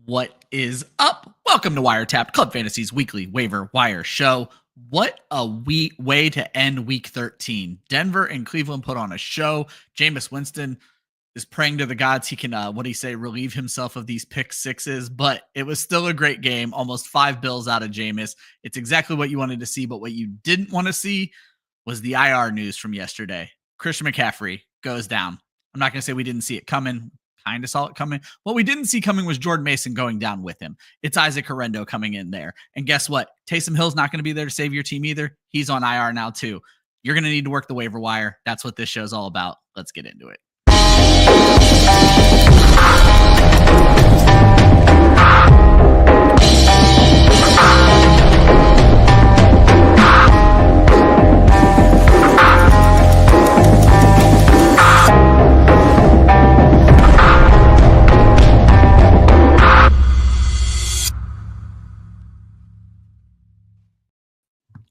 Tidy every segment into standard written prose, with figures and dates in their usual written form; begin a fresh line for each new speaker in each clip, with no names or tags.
What is up? Welcome to WireTapped, Club Fantasy's weekly waiver wire show. What a way to end week 13. Denver and Cleveland put on a show. Jameis Winston is praying to the gods he can, relieve himself of these pick sixes, but it was still a great game. Almost 5 bills out of Jameis. It's exactly what you wanted to see, but what you didn't want to see was the IR news from yesterday. Christian McCaffrey goes down. I'm not going to say we didn't see it coming. Kind of saw it coming. What we didn't see coming was Jordan Mason going down with him. It's Isaac Horrendo coming in there. And guess what? Taysom Hill's not going to be there to save your team either. He's on IR now too. You're going to need to work the waiver wire. That's what this show's all about. Let's get into it.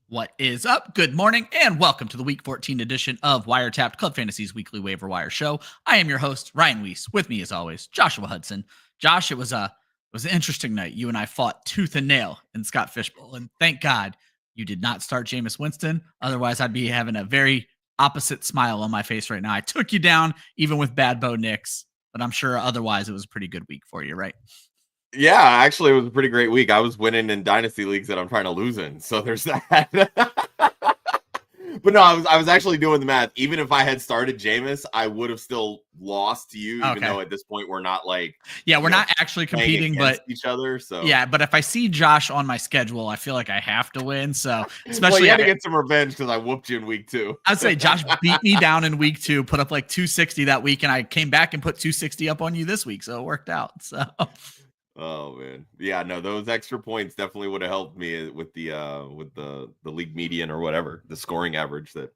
What is up? Good morning and welcome to the Week 14 edition of WireTapped, Club Fantasy's weekly waiver wire show. I am your host, Ryan Weisse. With me, as always, Joshua Hudson. Josh, it was an interesting night. You and I fought tooth and nail in Scott Fishbowl, and thank God you did not start Jameis Winston. Otherwise, I'd be having a very opposite smile on my face right now. I took you down, even with bad Bo Nix, but I'm sure otherwise it was a pretty good week for you, right?
Yeah, actually, it was a pretty great week. I was winning in dynasty leagues that I'm trying to lose in, so there's that. But no, I was actually doing the math. Even if I had started Jameis, I would have still lost to you, even though at this point we're not we're
not actually competing, but
each other. So
yeah, but if I see Josh on my schedule, I feel like I have to win. So especially,
well, you had to get some revenge because I whooped you in week 2.
I'd say Josh beat me down in week 2, put up like 260 that week, and I came back and put 260 up on you this week, so it worked out. So.
Oh man, yeah, no, those extra points definitely would have helped me with the league median or whatever, the scoring average that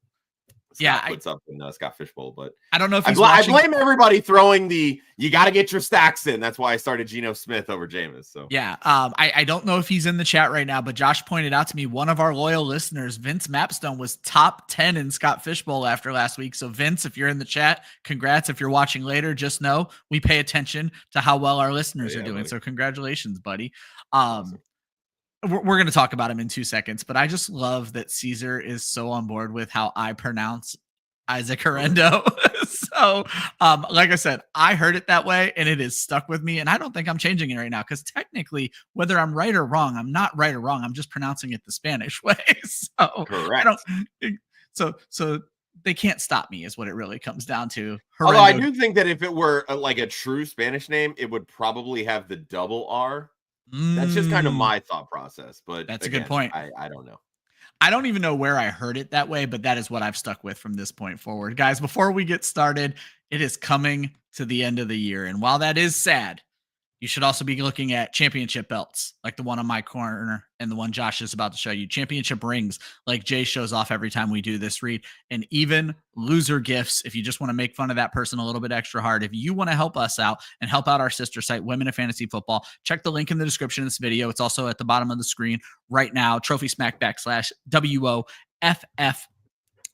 Scott puts up in Scott Fishbowl. But
I don't know if
I blame everybody throwing you got to get your stacks in. That's why I started Geno Smith over Jameis. So
yeah, I don't know if he's in the chat right now, but Josh pointed out to me one of our loyal listeners, Vince Mapstone, was top 10 in Scott Fishbowl after last week. So Vince, if you're in the chat, congrats. If you're watching later, just know we pay attention to how well our listeners are doing. Buddy. So congratulations, buddy.
Awesome.
We're going to talk about him in 2 seconds, but I just love that Caesar is so on board with how I pronounce Isaac Horrendo. So, like I said, I heard it that way and it is stuck with me. And I don't think I'm changing it right now because technically, whether I'm right or wrong, I'm not right or wrong. I'm just pronouncing it the Spanish way. So,
correct.
So they can't stop me is what it really comes down to.
Horrendo. Although I do think that if it were like a true Spanish name, it would probably have the double R. That's just kind of my thought process, but
that's again, a good point.
I don't know.
I don't even know where I heard it that way, but that is what I've stuck with from this point forward. Guys, before we get started, it is coming to the end of the year. And while that is sad, you should also be looking at championship belts, like the one on my corner and the one Josh is about to show you. Championship rings, like Jay shows off every time we do this read. And even loser gifts, if you just want to make fun of that person a little bit extra hard. If you want to help us out and help out our sister site, Women in Fantasy Football, check the link in the description of this video. It's also at the bottom of the screen right now, TrophySmack/WOFF.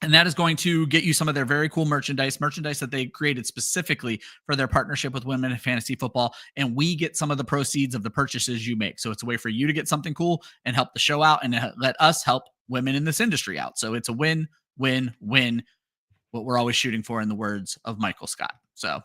And that is going to get you some of their very cool merchandise that they created specifically for their partnership with Women in Fantasy Football. And we get some of the proceeds of the purchases you make. So it's a way for you to get something cool and help the show out and let us help women in this industry out. So it's a win, win, win, what we're always shooting for in the words of Michael Scott. So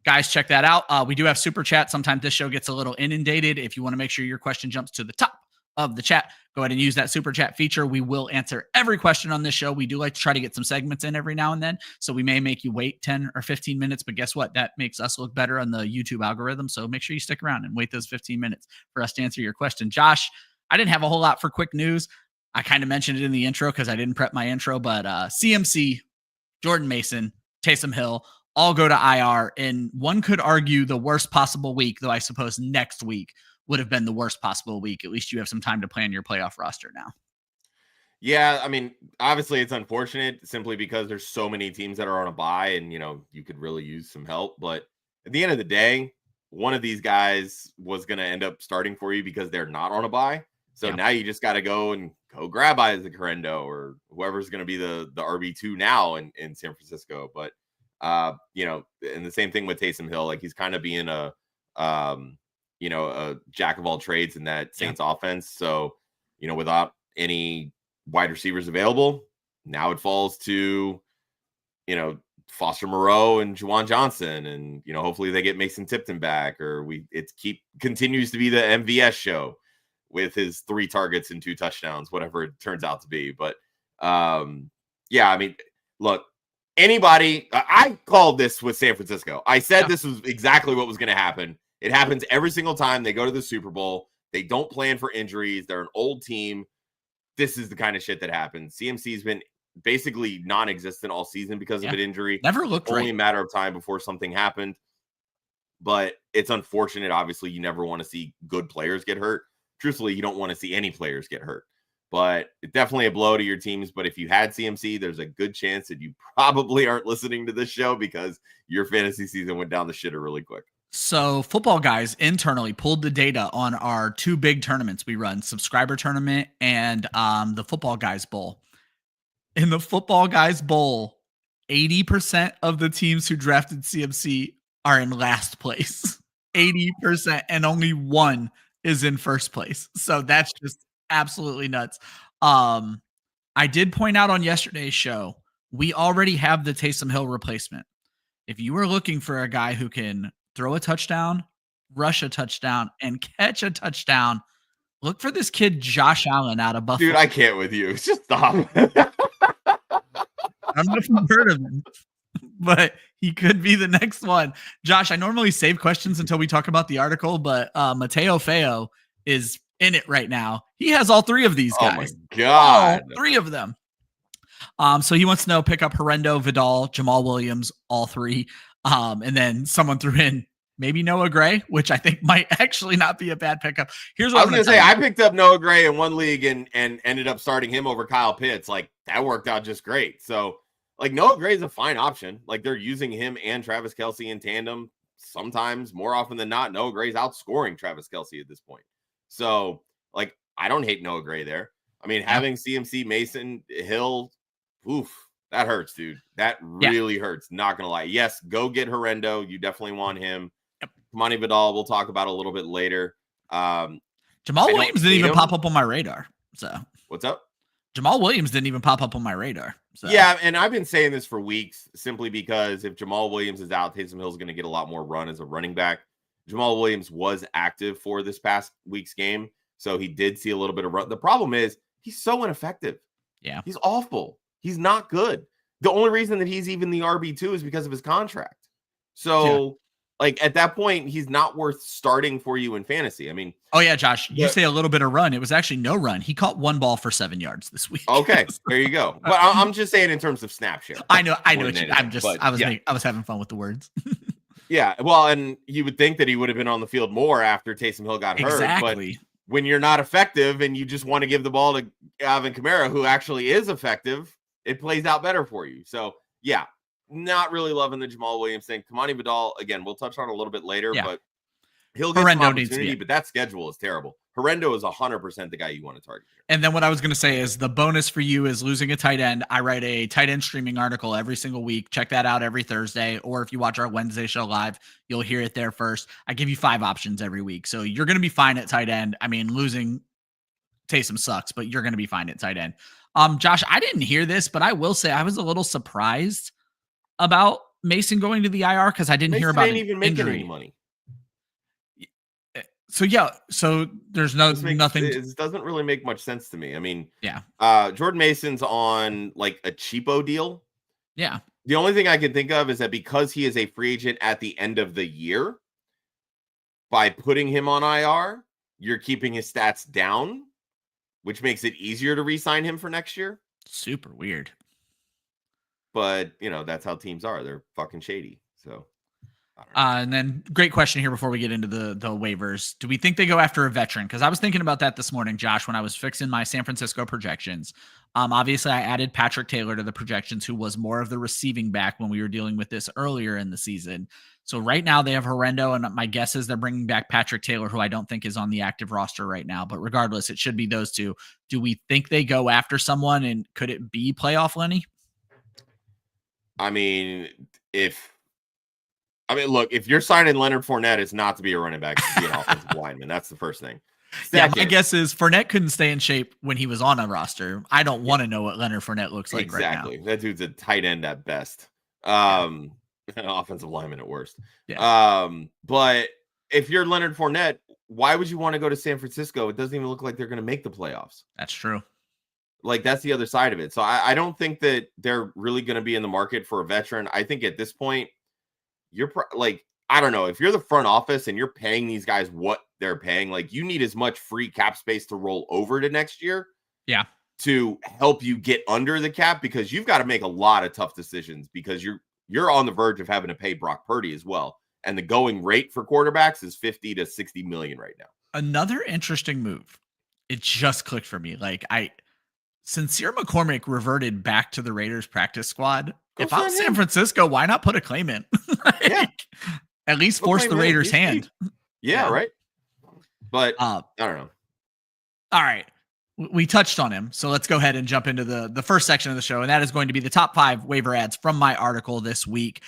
guys, check that out. We do have super chat. Sometimes this show gets a little inundated. If you want to make sure your question jumps to the top of the chat, go ahead and use that super chat feature. We will answer every question on this show. We do like to try to get some segments in every now and then. So we may make you wait 10 or 15 minutes, but guess what? That makes us look better on the YouTube algorithm. So make sure you stick around and wait those 15 minutes for us to answer your question. Josh, I didn't have a whole lot for quick news. I kind of mentioned it in the intro because I didn't prep my intro, but CMC, Jordan Mason, Taysom Hill, all go to IR. And one could argue the worst possible week, though I suppose next week would have been the worst possible week. At least you have some time to plan your playoff roster now.
Yeah, I mean, obviously it's unfortunate simply because there's so many teams that are on a bye and, you could really use some help. But at the end of the day, one of these guys was going to end up starting for you because they're not on a bye. So now you just got to go grab Isaac Horrendo or whoever's going to be the RB2 now in San Francisco. But, and the same thing with Taysom Hill, like he's kind of being a a jack of all trades in that Saints offense. So, without any wide receivers available, now it falls to, Foster Moreau and Juwan Johnson, and hopefully they get Mason Tipton back, or continues to be the MVS show with his 3 targets and 2 touchdowns, whatever it turns out to be. But yeah, I mean, look, I called this with San Francisco. I said this was exactly what was going to happen. It happens every single time they go to the Super Bowl. They don't plan for injuries. They're an old team. This is the kind of shit that happens. CMC's been basically non-existent all season because of an injury.
Never looked
Only
right.
a matter of time before something happened. But it's unfortunate. Obviously, you never want to see good players get hurt. Truthfully, you don't want to see any players get hurt. But it's definitely a blow to your teams. But if you had CMC, there's a good chance that you probably aren't listening to this show because your fantasy season went down the shitter really quick.
So Football Guys internally pulled the data on our 2 big tournaments we run, Subscriber Tournament and the Football Guys Bowl. In the Football Guys Bowl, 80% of the teams who drafted CMC are in last place. 80%, and only 1 is in first place. So that's just absolutely nuts. I did point out on yesterday's show, we already have the Taysom Hill replacement. If you were looking for a guy who can throw a touchdown, rush a touchdown, and catch a touchdown, look for this kid Josh Allen out of Buffalo.
Dude, I can't with you. Just stop.
I don't know if you've heard of him, but he could be the next one. Josh, I normally save questions until we talk about the article, but Mateo Feo is in it right now. He has all 3 of these guys.
Oh my God.
All 3 of them. So he wants to know, pick up Horrendo, Vidal, Jamal Williams, all 3. And then someone threw in maybe Noah Gray, which I think might actually not be a bad pickup. Here's what
I was going to say. I picked up Noah Gray in one league and ended up starting him over Kyle Pitts. Like, that worked out just great. So, like, Noah Gray is a fine option. Like, they're using him and Travis Kelce in tandem. Sometimes, more often than not, Noah Gray's outscoring Travis Kelce at this point. So, like, I don't hate Noah Gray there. I mean, having CMC, Mason, Hill, oof, that hurts, dude. That really hurts. Not going to lie. Yes, go get Horrendo. You definitely want him. Kamani Vidal, we'll talk about a little bit later.
Jamal Williams didn't even pop up on my radar. So
what's up?
Jamal Williams didn't even pop up on my radar. So.
Yeah, and I've been saying this for weeks simply because if Jamal Williams is out, Taysom Hill is going to get a lot more run as a running back. Jamal Williams was active for this past week's game, so he did see a little bit of run. The problem is he's so ineffective.
Yeah.
He's awful. He's not good. The only reason that he's even the RB2 is because of his contract. So, like, at that point, he's not worth starting for you in fantasy. I mean,
oh yeah, Josh, you say a little bit of run. It was actually no run. He caught 1 ball for 7 yards this week.
Okay, there you go. But I'm just saying in terms of snap share.
I know. I was having fun with the words.
Yeah, well, and you would think that he would have been on the field more after Taysom Hill got hurt.
Exactly.
But when you're not effective and you just want to give the ball to Alvin Kamara, who actually is effective, it plays out better for you. So, yeah, not really loving the Jamal Williams thing. Kamani Vidal, again, we'll touch on a little bit later, but he'll get some opportunity, but that schedule is terrible. Horrendo is 100% the guy you want to target here.
And then what I was going to say is the bonus for you is losing a tight end. I write a tight end streaming article every single week. Check that out every Thursday. Or if you watch our Wednesday show live, you'll hear it there first. I give you 5 options every week. So you're going to be fine at tight end. I mean, losing Taysom sucks, but you're going to be fine at tight end. Josh, I didn't hear this, but I will say I was a little surprised about Mason going to the IR because I didn't hear about it.
Even making any money.
So there's nothing.
It doesn't really make much sense to me. I mean,
yeah.
Jordan Mason's on like a cheapo deal.
Yeah.
The only thing I can think of is that because he is a free agent at the end of the year, by putting him on IR, you're keeping his stats down, which makes it easier to re-sign him for next year.
Super weird.
But, that's how teams are. They're fucking shady. So,
and then great question here before we get into the waivers. Do we think they go after a veteran? Because I was thinking about that this morning, Josh, when I was fixing my San Francisco projections. Obviously, I added Patrick Taylor to the projections, who was more of the receiving back when we were dealing with this earlier in the season. So right now they have Horrendo, and my guess is they're bringing back Patrick Taylor, who I don't think is on the active roster right now. But regardless, it should be those two. Do we think they go after someone, and could it be playoff Lenny?
I mean, if I mean, look, if you're signing Leonard Fournette, it's not to be a running back, it's to be an offensive lineman. That's the first thing. Second,
yeah, my guess is Fournette couldn't stay in shape when he was on a roster. I don't want to know what Leonard Fournette looks like right now.
Exactly. That dude's a tight end at best. An offensive lineman at worst.
Yeah.
But if you're Leonard Fournette, why would you want to go to San Francisco? It doesn't even look like they're going to make the playoffs.
That's true.
Like, that's the other side of it. So I don't think that they're really going to be in the market for a veteran. I think at this point, you're like, I don't know, if you're the front office and you're paying these guys what they're paying, like, you need as much free cap space to roll over to next year.
Yeah.
To help you get under the cap, because you've got to make a lot of tough decisions, because you're on the verge of having to pay Brock Purdy as well. And the going rate for quarterbacks is 50 to 60 million right now.
Another interesting move. It just clicked for me. Like, Sincere McCormick reverted back to the Raiders practice squad. If I'm San Francisco, why not put a claim in?
Yeah.
At least force the Raiders' hand.
Yeah, right. But I don't know.
All right. We touched on him. So let's go ahead and jump into the first section of the show. And that is going to be the top 5 waiver ads from my article this week.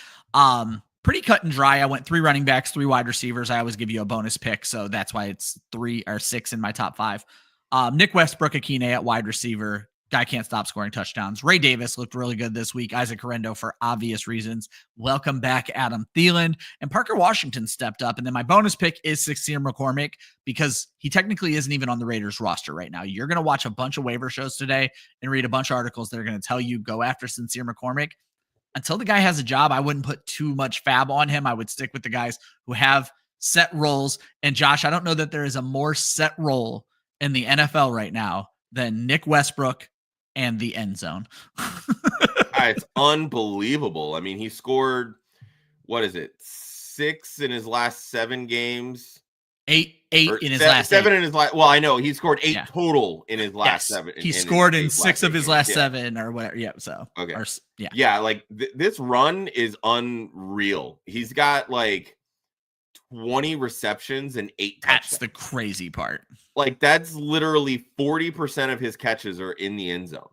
Pretty cut and dry. I went 3 running backs, 3 wide receivers. I always give you a bonus pick. So that's why it's 3 or 6 in my top 5. Nick Westbrook-Akine at wide receiver. Guy can't stop scoring touchdowns. Ray Davis looked really good this week. Isaac Correndo for obvious reasons. Welcome back, Adam Thielen. And Parker Washington stepped up. And then my bonus pick is Sincere McCormick, because he technically isn't even on the Raiders roster right now. You're going to watch a bunch of waiver shows today and read a bunch of articles that are going to tell you go after Sincere McCormick. Until the guy has a job, I wouldn't put too much fab on him. I would stick with the guys who have set roles. And Josh, I don't know that there is a more set role in the NFL right now than Nick Westbrook and the end zone.
It's unbelievable. I mean, he scored, what is it, 6 in his last 7 games?
8 in his last
7
8.
in his last. Well, I know he scored 8 total in his last 7.
He scored in 6 of his last 7 or whatever. Yeah. So
okay.
Yeah.
Like this run is unreal. He's got like 20 receptions and 8 touchdowns.
That's the crazy part.
Like, that's literally 40% of his catches are in the end zone.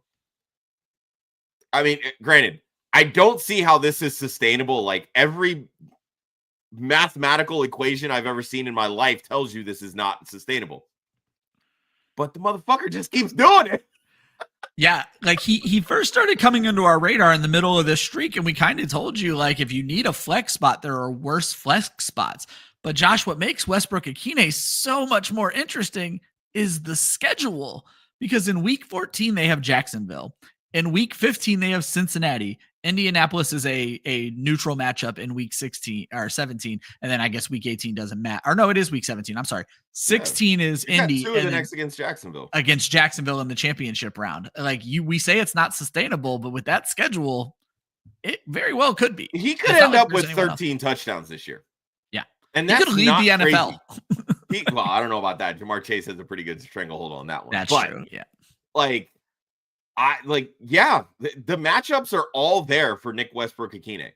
I mean, granted, I don't see how this is sustainable. Like, every mathematical equation I've ever seen in my life tells you this is not sustainable. But the motherfucker just keeps doing it.
Yeah, like he first started coming into our radar in the middle of this streak, and we kind of told you, like, if you need a flex spot, there are worse flex spots. But Josh, what makes Westbrook-Akine so much more interesting is the schedule, because in week 14, they have Jacksonville. In week 15, they have Cincinnati. Indianapolis is a neutral matchup in week 16 or 17. And then I guess week 18 doesn't matter. Or no, it is week 17. I'm sorry. 16 is Indy.
2 of the next against Jacksonville.
Against Jacksonville in the championship round. Like, we say it's not sustainable, but with that schedule, it very well could be.
He could end up with 13 touchdowns this year.
Yeah.
And that's
he could lead the NFL.
Well, I don't know about that. Jamar Chase has a pretty good stranglehold on that one.
That's true. Yeah.
The matchups are all there for Nick Westbrook-Akine.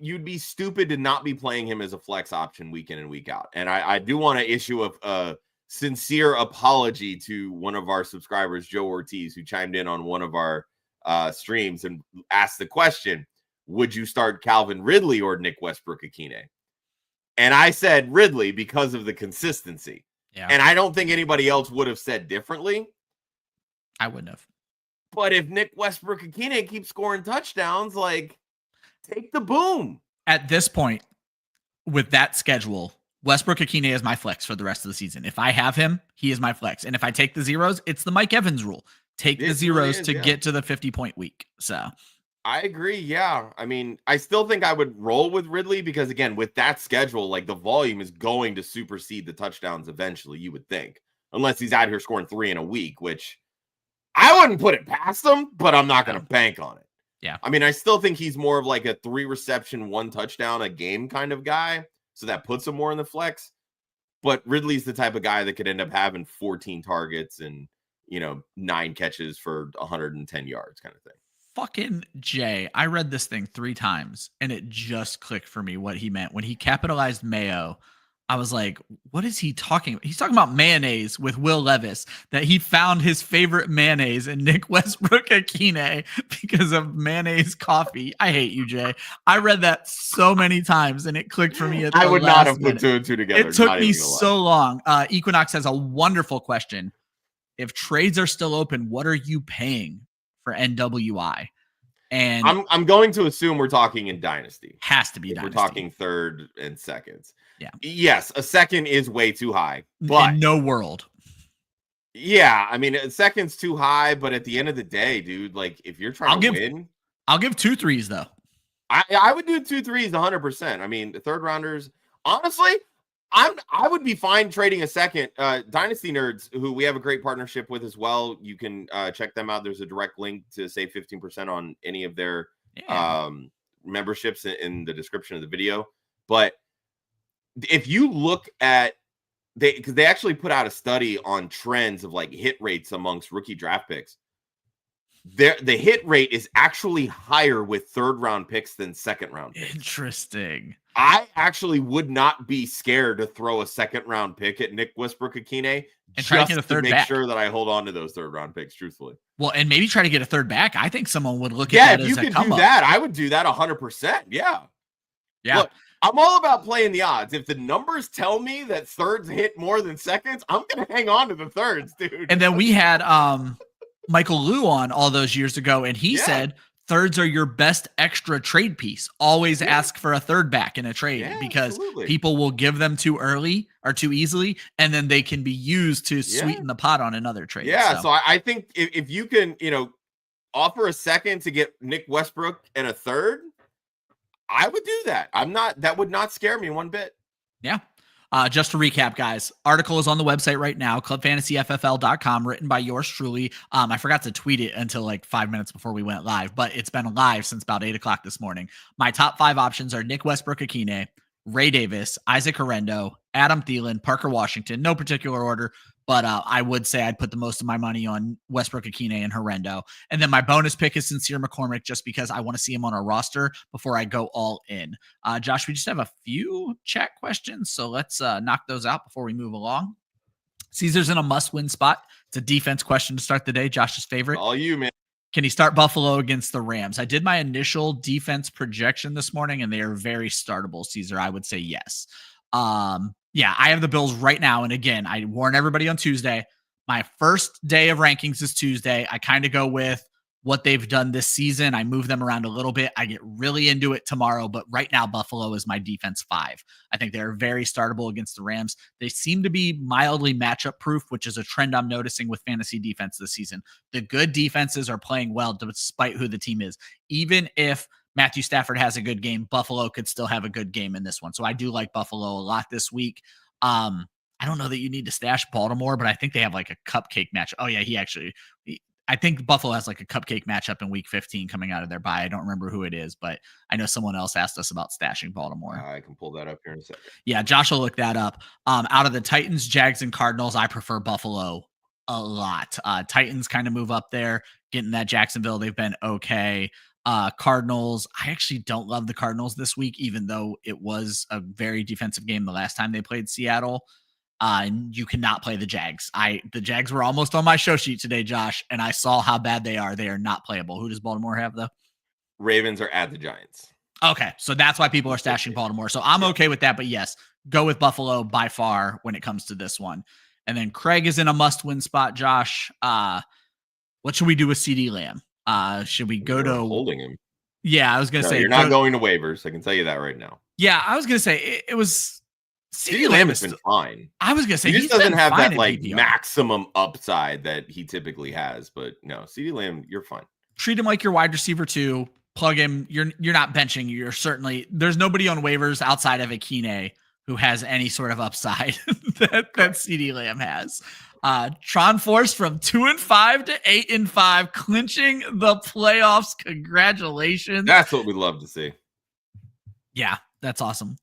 You'd be stupid to not be playing him as a flex option week in and week out. And I do want to issue a sincere apology to one of our subscribers, Joe Ortiz, who chimed in on one of our streams and asked the question, would you start Calvin Ridley or Nick Westbrook-Akine? And I said Ridley because of the consistency.
Yeah.
And I don't think anybody else would have said differently.
I wouldn't have.
But if Nick Westbrook-Akine keeps scoring touchdowns, like, take the boom.
At this point, with that schedule, Westbrook-Akine is my flex for the rest of the season. If I have him, he is my flex. And if I take the zeros, it's the Mike Evans rule. Take the zeros to get to the 50-point week. So
I agree. Yeah. I mean, I still think I would roll with Ridley because, again, with that schedule, like, the volume is going to supersede the touchdowns eventually, you would think. Unless he's out here scoring 3 in a week, which I wouldn't put it past him, but I'm not going to bank on it.
Yeah.
I mean, I still think he's more of like a 3 reception, 1 touchdown a game kind of guy. So that puts him more in the flex. But Ridley's the type of guy that could end up having 14 targets and, 9 catches for 110 yards kind of thing.
Fucking Jay. I read this thing 3 times and it just clicked for me what he meant when he capitalized Mayo I was like, what is he talking about? He's talking about mayonnaise with Will Levis, that he found his favorite mayonnaise in Nick Westbrook-Akine because of mayonnaise coffee. I hate you, Jay. I read that so many times and it clicked for me at the
I would not
last
have put
minute.
2 and 2 together.
It took me so long. Equinox has a wonderful question. If trades are still open, what are you paying for NWI? And
I'm going to assume we're talking in Dynasty.
Has to be Dynasty.
We're talking third and seconds.
Yeah.
Yes, a second is way too high. But
in no world.
Yeah, I mean, a second's too high, but at the end of the day, dude, like if you're trying to win,
I'll give 2 3s though.
I would do 2 3s 100%. I mean, the third rounders, honestly, I would be fine trading a second. Dynasty Nerds, who we have a great partnership with as well. You can check them out. There's a direct link to save 15% on any of their memberships in the description of the video. But if you look at because they actually put out a study on trends of like hit rates amongst rookie draft picks. The hit rate is actually higher with third round picks than second round picks.
Interesting.
I actually would not be scared to throw a second round pick at Nick Westbrook-Akine
and try to get a third
make
back.
Sure that I hold on to those third round picks, truthfully.
Well, and maybe try to get a third back. I think someone would look
that
at that
as
a come up.
Yeah, if you could do that, I would do that 100%. Yeah.
Yeah.
Look, I'm all about playing the odds. If the numbers tell me that thirds hit more than seconds, I'm going to hang on to the thirds, dude.
And then we had Michael Liu on all those years ago, and he said thirds are your best extra trade piece. Always ask for a third back in a trade because people will give them too early or too easily, and then they can be used to sweeten the pot on another trade.
Yeah, so I think if you can, offer a second to get Nick Westbrook and a third, I would do that. That would not scare me one bit.
Yeah. Just to recap, guys, article is on the website right now, clubfantasyffl.com, written by yours truly. I forgot to tweet it until like 5 minutes before we went live, but it's been live since about 8 o'clock this morning. My top 5 options are Nick Westbrook-Akine, Ray Davis, Isaac Horrendo, Adam Thielen, Parker Washington, no particular order, but I would say I'd put the most of my money on Westbrook-Akine and Horrendo. And then my bonus pick is Sincere McCormick, just because I want to see him on our roster before I go all in. Josh, we just have a few chat questions, so let's knock those out before we move along. Caesar's in a must-win spot. It's a defense question to start the day, Josh's favorite.
All you, man.
Can he start Buffalo against the Rams? I did my initial defense projection this morning, and they are very startable, Caesar. I would say yes. Yeah, I have the Bills right now. And again, I warn everybody on Tuesday. My first day of rankings is Tuesday. I kind of go with what they've done this season. I move them around a little bit. I get really into it tomorrow, but right now Buffalo is my defense 5. I think they're very startable against the Rams. They seem to be mildly matchup proof, which is a trend I'm noticing with fantasy defense this season. The good defenses are playing well despite who the team is. Even if Matthew Stafford has a good game, Buffalo could still have a good game in this one. So I do like Buffalo a lot this week. I don't know that you need to stash Baltimore, but I think they have like a cupcake match. Oh yeah, I think Buffalo has like a cupcake matchup in week 15 coming out of their bye. I don't remember who it is, but I know someone else asked us about stashing Baltimore.
I can pull that up here in a second.
Yeah, Josh will look that up. Out of the Titans, Jags, and Cardinals, I prefer Buffalo a lot. Titans kind of move up there, getting that Jacksonville. They've been okay. Cardinals, I actually don't love the Cardinals this week, even though it was a very defensive game the last time they played Seattle. And you cannot play the Jags. The Jags were almost on my show sheet today, Josh, and I saw how bad they are. They are not playable. Who does Baltimore have, though?
Ravens are at the Giants.
Okay, so that's why people are stashing Baltimore. So I'm okay with that, but yes, go with Buffalo by far when it comes to this one. And then Craig is in a must-win spot, Josh. What should we do with CD Lamb? Should we go to
holding him?
Yeah, I was gonna say
you're not going to waivers. I can tell you that right now.
Yeah, I was gonna say it was
CD Lamb has been fine.
I was gonna say
he just doesn't have that like maximum upside that he typically has. But no, CD Lamb, you're fine.
Treat him like your wide receiver 2. Plug him. You're not benching. You're certainly there's nobody on waivers outside of Akine who has any sort of upside that CD Lamb has. Tron Force from 2-5 to 8-5, clinching the playoffs. Congratulations.
That's what we love to see.
Yeah, that's awesome.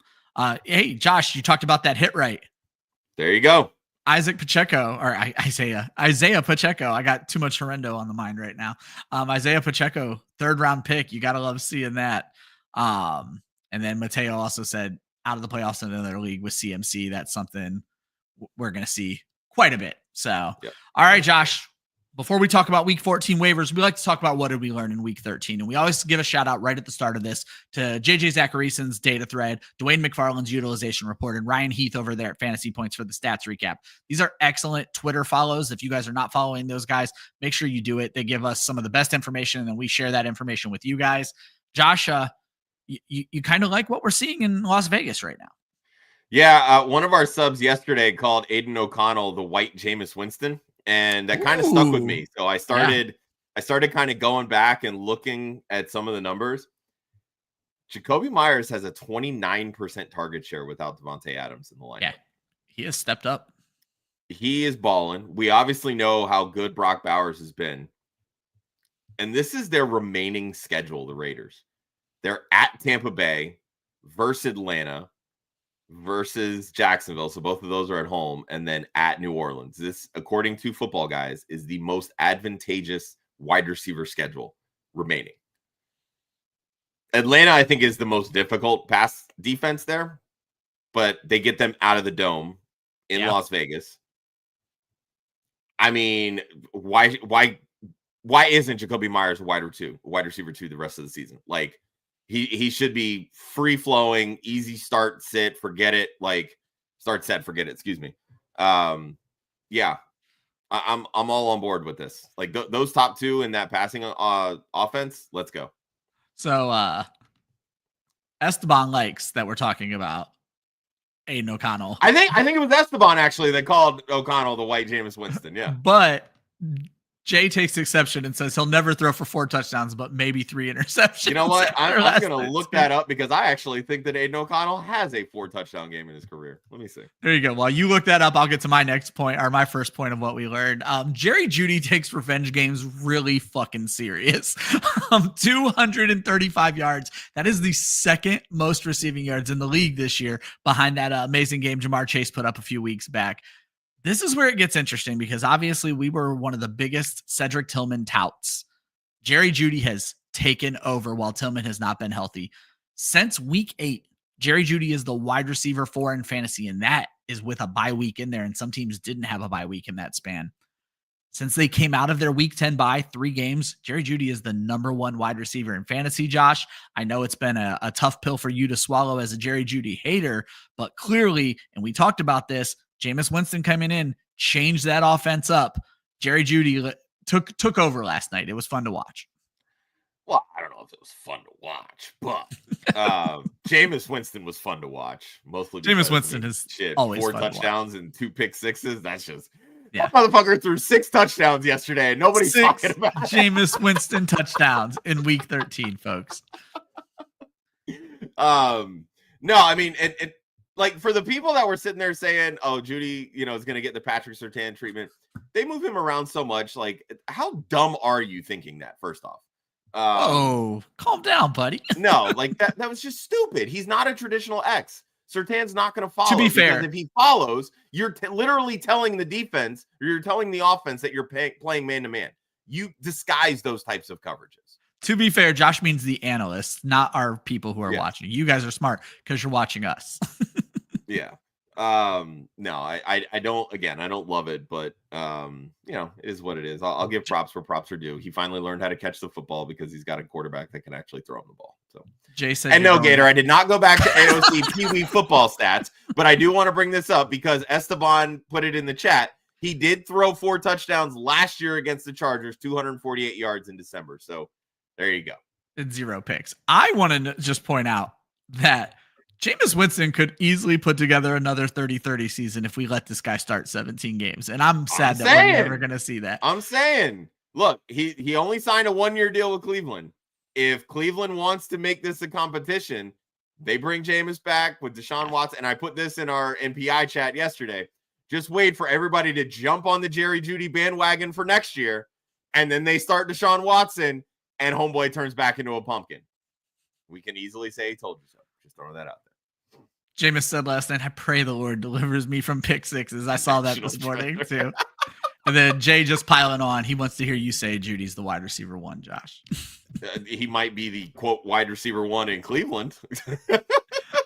Hey, Josh, you talked about that hit right.
There you go.
Isaiah Pacheco. I got too much Horrendo on the mind right now. Isaiah Pacheco, 3rd round pick. You got to love seeing that. And then Mateo also said, out of the playoffs in another league with CMC, that's something we're going to see quite a bit. So,
Yep.
All right, Josh, before we talk about week 14 waivers, we like to talk about what did we learn in week 13. And we always give a shout out right at the start of this to JJ Zacharyason's data thread, Dwayne McFarland's utilization report, and Ryan Heath over there at Fantasy Points for the stats recap. These are excellent Twitter follows. If you guys are not following those guys, make sure you do it. They give us some of the best information, and then we share that information with you guys. Josh, you kind of like what we're seeing in Las Vegas right now.
Yeah, one of our subs yesterday called Aiden O'Connell the white Jameis Winston, and that kind of stuck with me. So I started kind of going back and looking at some of the numbers. Jacoby Myers has a 29% target share without Devontae Adams in the lineup.
Yeah, he has stepped up.
He is balling. We obviously know how good Brock Bowers has been. And this is their remaining schedule, the Raiders. They're at Tampa Bay versus Atlanta versus Jacksonville. So both of those are at home, and then at New Orleans. This, according to Football Guys, is the most advantageous wide receiver schedule remaining. Atlanta, I think, is the most difficult pass defense there, but they get them out of the dome in Las Vegas. I mean, why isn't Jacoby Myers a wide receiver two the rest of the season? Like, he should be free flowing, easy start, sit, forget it. Like, start, set, forget it. Excuse me. Yeah, I'm all on board with this. Like those top two in that passing offense. Let's go.
So Esteban likes that we're talking about Aiden O'Connell.
I think it was Esteban actually that called O'Connell the white Jameis Winston. Yeah,
but Jay takes exception and says he'll never throw for 4 touchdowns, but maybe 3 interceptions.
You know what? I'm going to look that up because I actually think that Aiden O'Connell has a 4-touchdown game in his career. Let me see.
There you go. While you look that up, I'll get to my next point, or my first point of what we learned. Jerry Jeudy takes revenge games really fucking serious. 235 yards. That is the second most receiving yards in the league this year, behind that amazing game Jamar Chase put up a few weeks back. This is where it gets interesting because obviously we were one of the biggest Cedric Tillman touts. Jerry Jeudy has taken over while Tillman has not been healthy. Since week 8, Jerry Jeudy is the wide receiver 4 in fantasy, and that is with a bye week in there, and some teams didn't have a bye week in that span. Since they came out of their week 10 bye, 3 games, Jerry Jeudy is the number 1 wide receiver in fantasy, Josh. I know it's been a tough pill for you to swallow as a Jerry Jeudy hater, but clearly, and we talked about this, Jameis Winston coming in, changed that offense up. Jerry Jeudy took over last night. It was fun to watch.
Well, I don't know if it was fun to watch, but Jameis Winston was fun to watch. Mostly
Jameis Winston is always
4
fun
touchdowns and 2 pick sixes. That's just that motherfucker threw 6 touchdowns yesterday. And nobody's talking about it.
Jameis Winston touchdowns in week 13, folks.
No, I mean, it like for the people that were sitting there saying, "Oh, Jeudy, is going to get the Patrick Surtain treatment," they move him around so much. Like, how dumb are you thinking that? First off,
calm down, buddy.
No, like that was just stupid. He's not a traditional X. Surtain's not going to follow.
To be fair,
if he follows, you're literally telling the defense, or you're telling the offense that you're playing man to man. You disguise those types of coverages.
To be fair, Josh means the analysts, not our people who are watching. You guys are smart because you're watching us.
Yeah. No, I don't. Again, I don't love it, but it is what it is. I'll give props where props are due. He finally learned how to catch the football because he's got a quarterback that can actually throw him the ball. So,
Jason,
and no, Gator, I did not go back to AOC Pee Wee football stats, but I do want to bring this up because Esteban put it in the chat. He did throw 4 touchdowns last year against the Chargers, 248 yards in December. So there you go.
And 0 picks. I want to just point out that Jameis Winston could easily put together another 30-30 season if we let this guy start 17 games. And I'm sad that we're never going to see that.
I'm saying, look, he only signed a 1-year deal with Cleveland. If Cleveland wants to make this a competition, they bring Jameis back with Deshaun Watson. And I put this in our NPI chat yesterday. Just wait for everybody to jump on the Jerry Jeudy bandwagon for next year. And then they start Deshaun Watson and homeboy turns back into a pumpkin. We can easily say he told you so. Just throwing that out there.
Jameis said last night, I pray the Lord delivers me from pick sixes. I saw that this morning too. And then Jay just piling on. He wants to hear you say Judy's the wide receiver 1, Josh.
He might be the quote wide receiver 1 in Cleveland.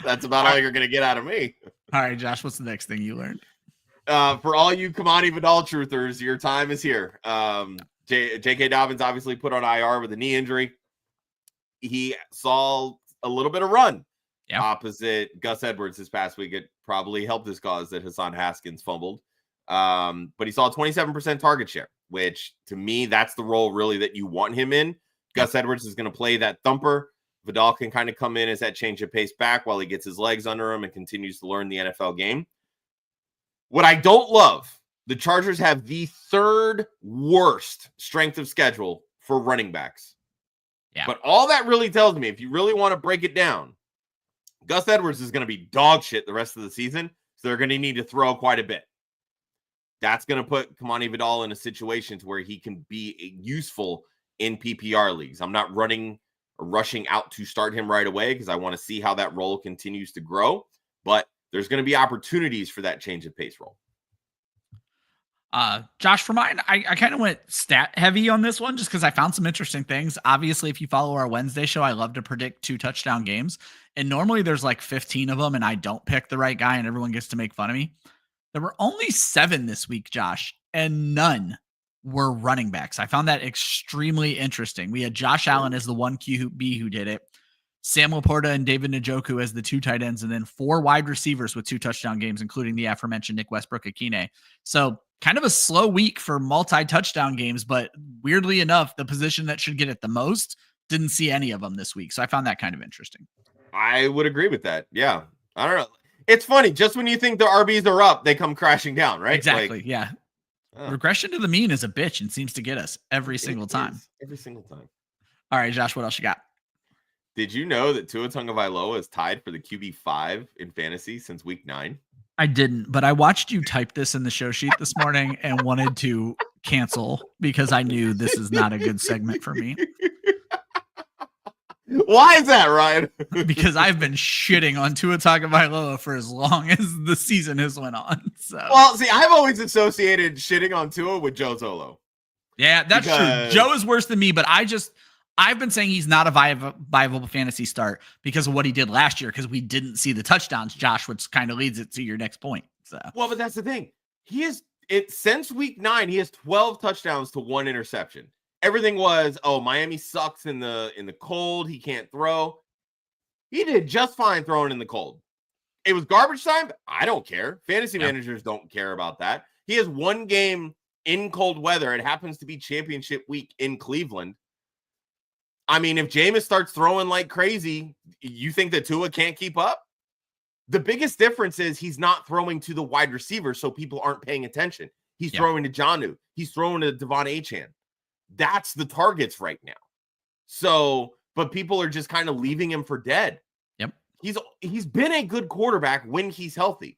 That's about all you're going to get out of me.
All right, Josh, what's the next thing you learned?
For all you Kamani Vidal truthers, your time is here. J.K. Dobbins obviously put on IR with a knee injury. He saw a little bit of run opposite Gus Edwards this past week. It probably helped his cause that Hassan Haskins fumbled. But he saw a 27% target share, which to me, that's the role really that you want him in. Gus Edwards is going to play that thumper. Vidal can kind of come in as that change of pace back while he gets his legs under him and continues to learn the NFL game. What I don't love, the Chargers have the third worst strength of schedule for running backs. Yeah. But all that really tells me, if you really want to break it down, Gus Edwards is going to be dog shit the rest of the season, so they're going to need to throw quite a bit. That's going to put Kamani Vidal in a situation to where he can be useful in PPR leagues. I'm not rushing out to start him right away because I want to see how that role continues to grow, but there's going to be opportunities for that change of pace role.
Josh, for mine, I kind of went stat heavy on this one just because I found some interesting things. Obviously, if you follow our Wednesday show, I love to predict 2 touchdown games. And normally there's like 15 of them and I don't pick the right guy and everyone gets to make fun of me. There were only 7 this week, Josh, and none were running backs. I found that extremely interesting. We had Josh Allen as the 1 QB who did it. Sam Laporta and David Njoku as the 2 tight ends, and then 4 wide receivers with 2 touchdown games, including the aforementioned Nick Westbrook-Akine. So kind of a slow week for multi-touchdown games, but weirdly enough, the position that should get it the most didn't see any of them this week. So I found that kind of interesting.
I would agree with that. Yeah. I don't know. It's funny. Just when you think the RBs are up, they come crashing down, right?
Exactly. Yeah. Regression to the mean is a bitch and seems to get us every single time.
Every single time.
All right, Josh, what else you got?
Did you know that Tua Tagovailoa is tied for the QB5 in fantasy since week 9?
I didn't, but I watched you type this in the show sheet this morning and wanted to cancel because I knew this is not a good segment for me.
Why is that, Ryan?
Because I've been shitting on Tua Tagovailoa for as long as the season has went on. So,
well, see, I've always associated shitting on Tua with Joe Zolo.
Yeah, that's true. Joe is worse than me, but I've been saying he's not a viable fantasy start because of what he did last year, because we didn't see the touchdowns, Josh, which kind of leads it to your next point. So,
well, but that's the thing. Since week 9, he has 12 touchdowns to 1 interception. Everything was, Miami sucks in the cold. He can't throw. He did just fine throwing in the cold. It was garbage time. I don't care. Fantasy managers don't care about that. He has 1 game in cold weather. It happens to be championship week in Cleveland. I mean, if Jameis starts throwing like crazy, you think that Tua can't keep up? The biggest difference is he's not throwing to the wide receiver, so people aren't paying attention. He's throwing to Jonnu. He's throwing to Devon Achane. That's the targets right now. So, but people are just kind of leaving him for dead.
Yep.
He's been a good quarterback when he's healthy.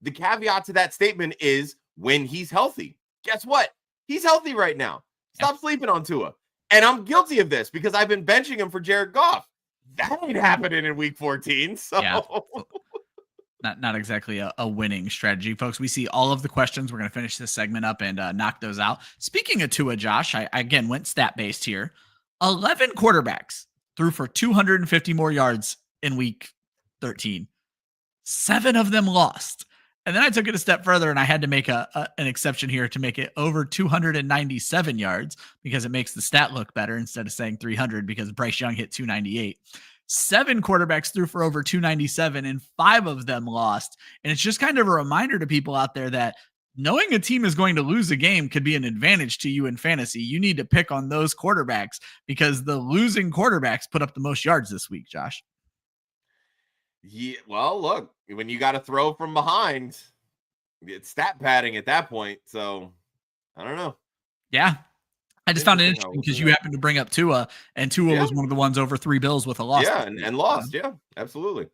The caveat to that statement is when he's healthy. Guess what? He's healthy right now. Stop sleeping on Tua. And I'm guilty of this because I've been benching him for Jared Goff. That ain't happening in week 14. So
not exactly a winning strategy, folks. We see all of the questions. We're going to finish this segment up and knock those out. Speaking of Tua, Josh, I again went stat-based here. 11 quarterbacks threw for 250 more yards in week 13. 7 of them lost. And then I took it a step further and I had to make an exception here to make it over 297 yards because it makes the stat look better instead of saying 300 because Bryce Young hit 298. 7 quarterbacks threw for over 297 and 5 of them lost. And it's just kind of a reminder to people out there that knowing a team is going to lose a game could be an advantage to you in fantasy. You need to pick on those quarterbacks because the losing quarterbacks put up the most yards this week, Josh.
Yeah, well, look, when you got to throw from behind, it's stat padding at that point. So I don't know.
Yeah. I just found it interesting because you happened to bring up Tua, and Tua was one of the ones over 3 bills with a loss.
Yeah, and lost. Yeah, absolutely.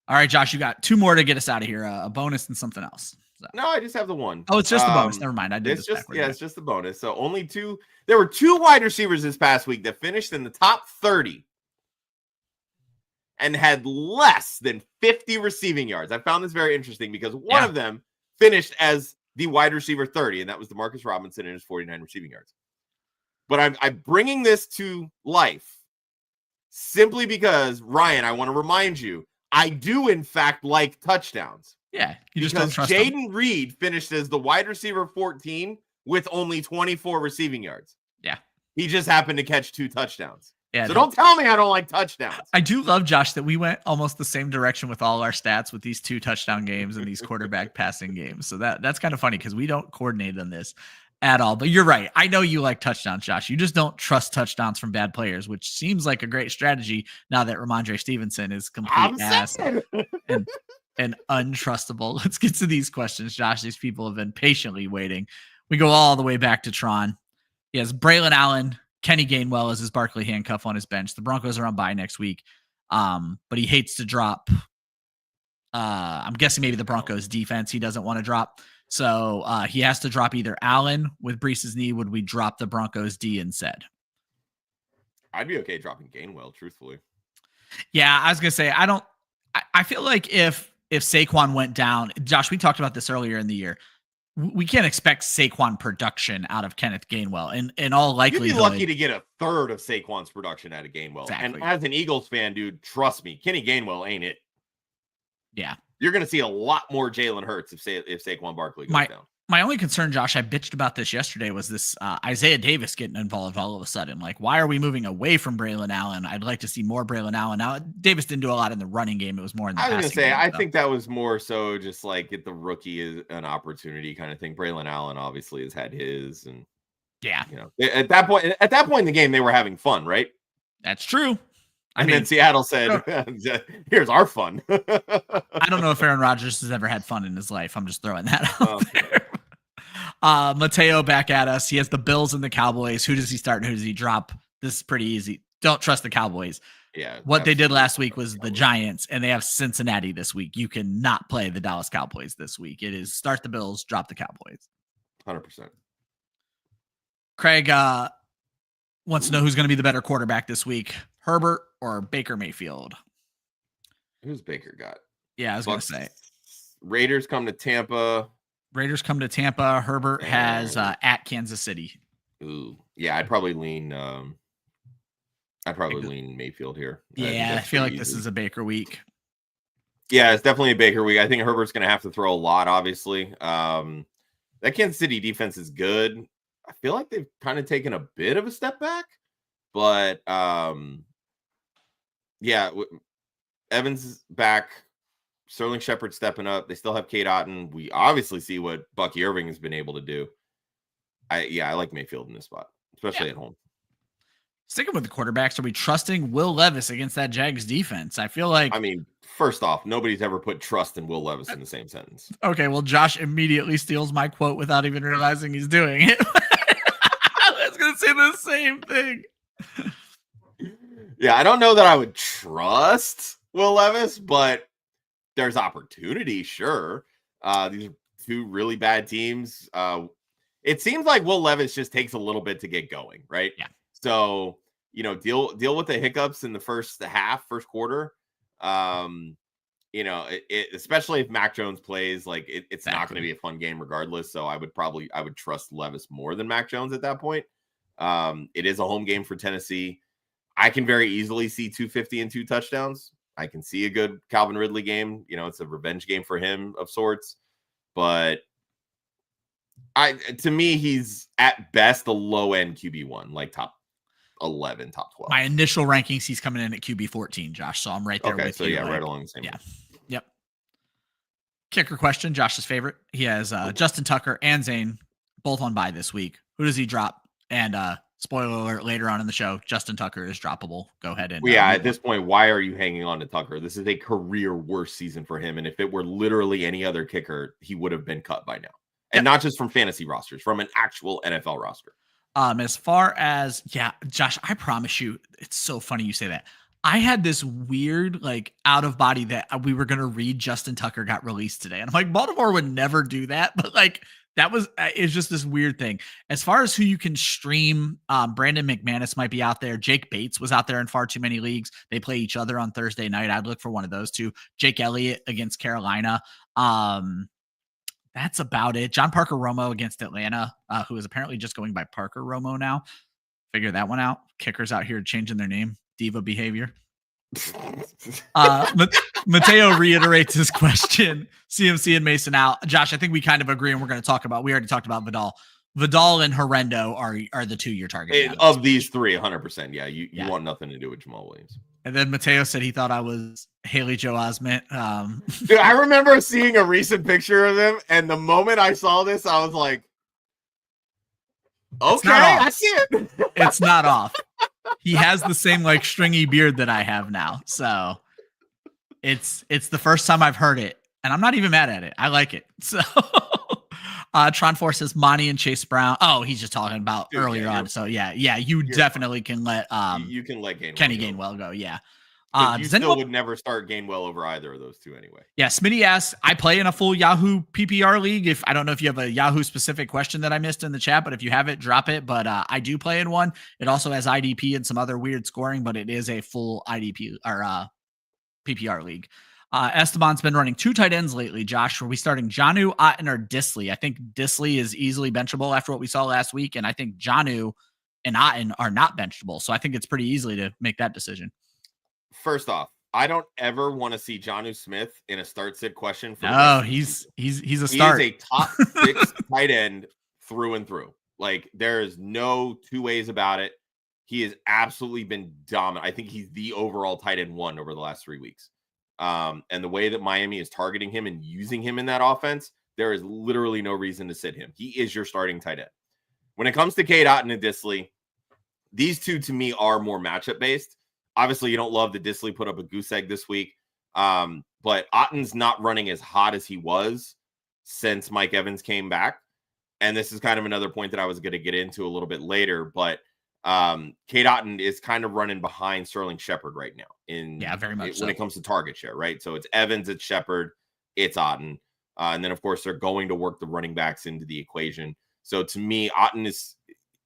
All right, Josh, you got 2 more to get us out of here, a bonus and something else. So.
No, I just have the one.
Oh, it's just the bonus. Never mind. I did
it's just the bonus. So only 2. There were 2 wide receivers this past week that finished in the top 30 and had less than 50 receiving yards. I found this very interesting because one of them finished as the wide receiver 30, and that was DeMarcus Robinson and his 49 receiving yards. But I'm bringing this to life simply because, Ryan, I want to remind you, I do, in fact, like touchdowns.
Yeah, you just
because
don't trust them.
Jaden Reed finished as the wide receiver 14 with only 24 receiving yards.
Yeah.
He just happened to catch 2 touchdowns.
Yeah,
so don't tell me I don't like touchdowns.
I do love, Josh, that we went almost the same direction with all our stats with these 2 touchdown games and these quarterback passing games. So that's kind of funny because we don't coordinate on this at all. But you're right. I know you like touchdowns, Josh. You just don't trust touchdowns from bad players, which seems like a great strategy now that Ramondre Stevenson is complete ass and untrustable. Let's get to these questions, Josh. These people have been patiently waiting. We go all the way back to Tron. He has Braylon Allen, Kenny Gainwell as his Barkley handcuff on his bench. The Broncos are on bye next week, but he hates to drop. I'm guessing maybe the Broncos defense he doesn't want to drop. So he has to drop either Allen with Breece's knee. Would we drop the Broncos D instead?
I'd be okay dropping Gainwell, truthfully.
Yeah, I was going to say, I feel like if Saquon went down, Josh, we talked about this earlier in the year. We can't expect Saquon production out of Kenneth Gainwell. In all likelihood,
you'd be lucky to get a third of Saquon's production out of Gainwell. Exactly. And as an Eagles fan, dude, trust me, Kenny Gainwell ain't it.
Yeah.
You're going to see a lot more Jalen Hurts if Saquon Barkley goes down.
My only concern, Josh, I bitched about this yesterday, was this Isaiah Davis getting involved all of a sudden. Like, why are we moving away from Braylon Allen? I'd like to see more Braylon Allen. Now, Davis didn't do a lot in the running game. It was more in the passing game. I was going to say,
I think that was more so just like get the rookie an opportunity kind of thing. Braylon Allen obviously has had his. And
yeah,
at that point in the game, they were having fun, right?
That's true.
And then Seattle said, here's our fun.
I don't know if Aaron Rodgers has ever had fun in his life. I'm just throwing that out there. Mateo back at us. He has the Bills and the Cowboys. Who does he start and who does he drop? This is pretty easy. Don't trust the Cowboys.
Yeah.
What they did last week was the Giants, and they have Cincinnati this week. You cannot play the Dallas Cowboys this week. It is start the Bills, drop the Cowboys.
100%.
Craig wants to know who's going to be the better quarterback this week, Herbert or Baker Mayfield.
Who's Baker got?
Yeah, I was going to say.
Raiders come to Tampa.
Herbert has at Kansas City.
Ooh, yeah, I'd probably lean Mayfield here.
Yeah, I feel like this is a Baker week.
Yeah, it's definitely a Baker week. I think Herbert's going to have to throw a lot, obviously. That Kansas City defense is good. I feel like they've kind of taken a bit of a step back, but yeah, Evans is back. Sterling Shepard stepping up. They still have Kate Otten. We obviously see what Bucky Irving has been able to do. I like Mayfield in this spot, especially at home.
Sticking with the quarterbacks, are we trusting Will Levis against that Jags defense? I feel like...
I mean, first off, nobody's ever put trust in Will Levis in the same sentence.
Okay, well, Josh immediately steals my quote without even realizing he's doing it. I was going to say the same thing.
Yeah, I don't know that I would trust Will Levis, but there's opportunity, sure. These are 2 really bad teams. It seems like Will Levis just takes a little bit to get going, right?
Yeah.
So, deal with the hiccups in the first quarter. Especially if Mac Jones plays, like it's not going to be a fun game regardless. So I would trust Levis more than Mac Jones at that point. It is a home game for Tennessee. I can very easily see 250 and 2 touchdowns. I can see a good Calvin Ridley game. It's a revenge game for him of sorts. But to me, he's at best a low end QB1, like top 11, top 12.
My initial rankings, he's coming in at QB 14, Josh. So I'm right there with you.
Okay, so yeah, right along the same.
Yeah. Yep. Kicker question, Josh's favorite. He has Justin Tucker and Zane both on bye this week. Who does he drop? And spoiler alert, later on in the show, Justin Tucker is droppable. Go ahead and
at this point, why are you hanging on to Tucker? This is a career worst season for him. And if it were literally any other kicker, he would have been cut by now. And not just from fantasy rosters, from an actual NFL roster.
As far as, Josh, I promise you, it's so funny you say that. I had this weird, out of body that we were going to read Justin Tucker got released today. And I'm like, Baltimore would never do that. But it's just this weird thing. As far as who you can stream, Brandon McManus might be out there. Jake Bates was out there in far too many leagues. They play each other on Thursday night. I'd look for one of those 2. Jake Elliott against Carolina. That's about it. John Parker Romo against Atlanta, who is apparently just going by Parker Romo now. Figure that one out. Kickers out here changing their name. Diva behavior. Mateo reiterates his question. CMC and Mason out. Josh, I think we kind of agree, and we're going to talk about. We already talked about Vidal. Vidal and Horrendo are the two you're targeting.
Of these three, 100%. Yeah, you want nothing to do with Jamal Williams.
And then Mateo said he thought I was Haley Joe Osment.
Dude, I remember seeing a recent picture of him, and the moment I saw this, I was like, okay, I see it.
It's not off. He has the same like stringy beard that I have now. So it's the first time I've heard it, and I'm not even mad at it. I like it. So Tron Force says Monty and Chase Brown. Oh, he's just talking about earlier on. So you definitely can let
you can let
Kenny Gainwell go. Yeah.
You still would never start Gainwell over either of those two anyway.
Yeah, Smitty asks, I play in a full Yahoo PPR league. I don't know if you have a Yahoo specific question that I missed in the chat, but if you have it, drop it. But I do play in one. It also has IDP and some other weird scoring, but it is a full IDP or PPR league. Esteban's been running 2 tight ends lately. Josh, are we starting Jonnu, Otten, or Disley? I think Disley is easily benchable after what we saw last week, and I think Jonnu and Otten are not benchable. So I think it's pretty easily to make that decision.
First off, I don't ever want to see Jonnu Smith in a start-sit question.
No, he's a start.
He is a top 6 tight end through and through. Like, there is no two ways about it. He has absolutely been dominant. I think he's the overall tight end 1 over the last 3 weeks. And the way that Miami is targeting him and using him in that offense, there is literally no reason to sit him. He is your starting tight end. When it comes to Cade Otton and Disley, these two to me are more matchup-based. Obviously, you don't love that Disley put up a goose egg this week, but Otten's not running as hot as he was since Mike Evans came back. And this is kind of another point that I was going to get into a little bit later, but Cade Otton is kind of running behind Sterling Shepard right now.
Very much
when it comes to target share, right? So it's Evans, it's Shepard, it's Otton. And then, of course, they're going to work the running backs into the equation. So to me, Otton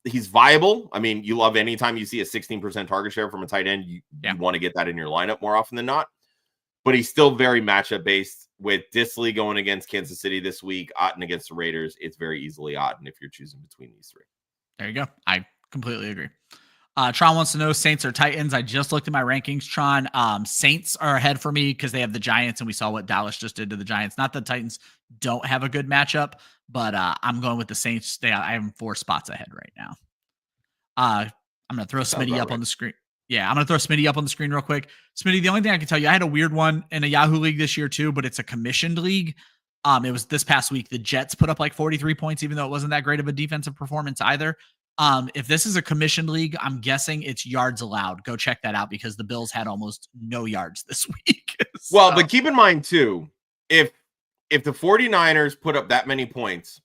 he's viable. I mean, you love anytime you see a 16% target share from a tight end, you want to get that in your lineup more often than not. But he's still very matchup based with Disley going against Kansas City this week, Otton against the Raiders. It's very easily Otton if you're choosing between these three.
There you go. I completely agree. Tron wants to know Saints or Titans. I just looked at my rankings, Tron. Saints are ahead for me because they have the Giants, and we saw what Dallas just did to the Giants. Not that Titans don't have a good matchup, but I'm going with the Saints. I am 4 spots ahead right now. I'm going to throw Smitty up on the screen. Yeah, I'm going to throw Smitty up on the screen real quick. Smitty, the only thing I can tell you, I had a weird one in a Yahoo league this year too, but it's a commissioned league. It was this past week. The Jets put up like 43 points, even though it wasn't that great of a defensive performance either. If this is a commissioned league, I'm guessing it's yards allowed. Go check that out because the Bills had almost no yards this week.
Well, but keep in mind too, if the 49ers put up that many points,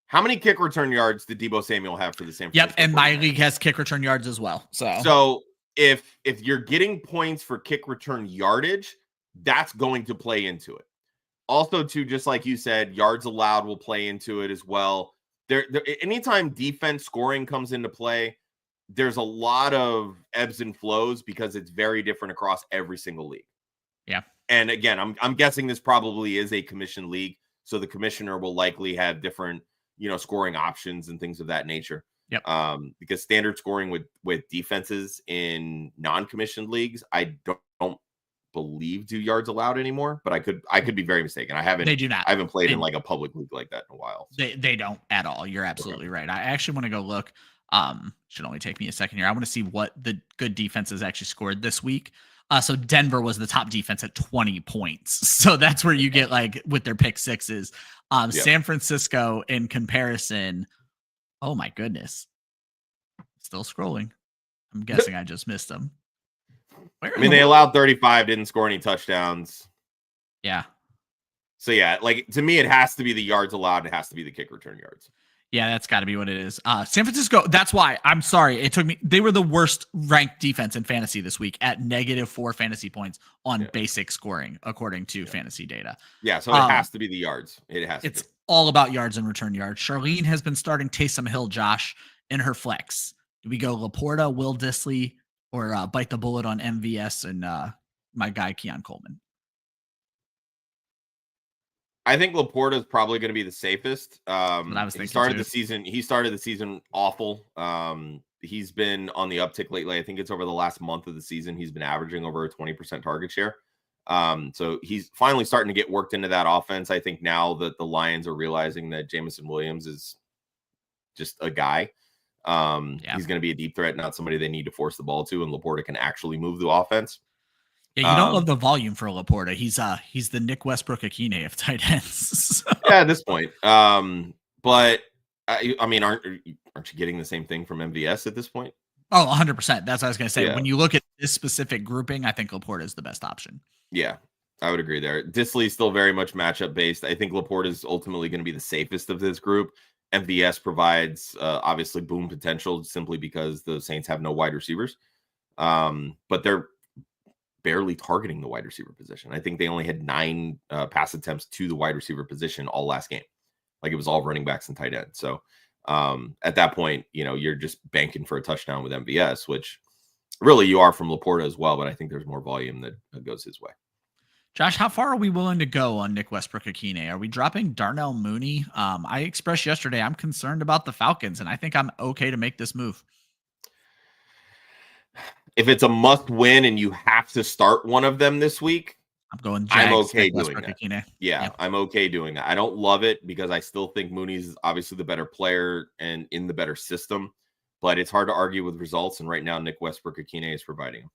how many kick return yards did Deebo Samuel have for the San Francisco?
Yep, and my league has kick return yards as well.
So if you're getting points for kick return yardage, that's going to play into it. Also, too, just like you said, yards allowed will play into it as well. There, anytime defense scoring comes into play, there's a lot of ebbs and flows because it's very different across every single league.
Yeah. And
again, I'm guessing this probably is a commission league, so the commissioner will likely have different, scoring options and things of that nature.
Yep.
Because standard scoring with defenses in non-commissioned leagues, I don't believe do yards allowed anymore, but I could be very mistaken.
They do not.
I haven't played in like a public league like that in a while.
So. They don't at all. You're absolutely right. I actually want to go look. Should only take me a second here. I want to see what the good defenses actually scored this week. So Denver was the top defense at 20 points. So that's where you get like with their pick sixes. San Francisco in comparison. Oh my goodness. Still scrolling. I'm guessing I just missed them.
They allowed 35, didn't score any touchdowns.
Yeah.
So yeah, like to me, it has to be the yards allowed. It has to be the kick return yards.
Yeah, that's got to be what it is. San Francisco, that's why. I'm sorry. They were the worst ranked defense in fantasy this week at -4 fantasy points on basic scoring, according to fantasy data.
Yeah, so it has to be the yards. It's
all about yards and return yards. Charlene has been starting Taysom Hill, Josh, in her flex. Do we go Laporta, Will Disley, or bite the bullet on MVS and my guy, Keon Coleman?
I think Laporta is probably going to be the safest.
He started the
season awful. he's been on the uptick lately. I think it's over the last month of the season. He's been averaging over a 20% target share. So he's finally starting to get worked into that offense. I think now that the Lions are realizing that Jameson Williams is just a guy. He's going to be a deep threat, not somebody they need to force the ball to, and Laporta can actually move the offense.
Yeah, you don't love the volume for Laporta. He's the Nick Westbrook-Akine of tight ends.
Yeah, at this point. But I mean, aren't you getting the same thing from MVS at this point?
Oh, 100%. That's what I was going to say.
Yeah.
When you look at this specific grouping, I think Laporta is the best option.
Yeah, I would agree there. Disley is still very much matchup based. I think Laporta is ultimately going to be the safest of this group. MVS provides obviously boom potential simply because the Saints have no wide receivers. But they're barely targeting the wide receiver position. I think they only had 9 pass attempts to the wide receiver position all last game. Like it was all running backs and tight ends. So at that point, you're just banking for a touchdown with MVS, which really you are from Laporta as well. But I think there's more volume that goes his way.
Josh, how far are we willing to go on Nick Westbrook-Akine? Are we dropping Darnell Mooney? I expressed yesterday I'm concerned about the Falcons, and I think I'm okay to make this move.
If it's a must win and you have to start one of them this week, I'm okay doing that. Yeah, I'm okay doing that. I don't love it because I still think Mooney's obviously the better player and in the better system, but it's hard to argue with results. And right now, Nick Westbrook-Akine is providing them.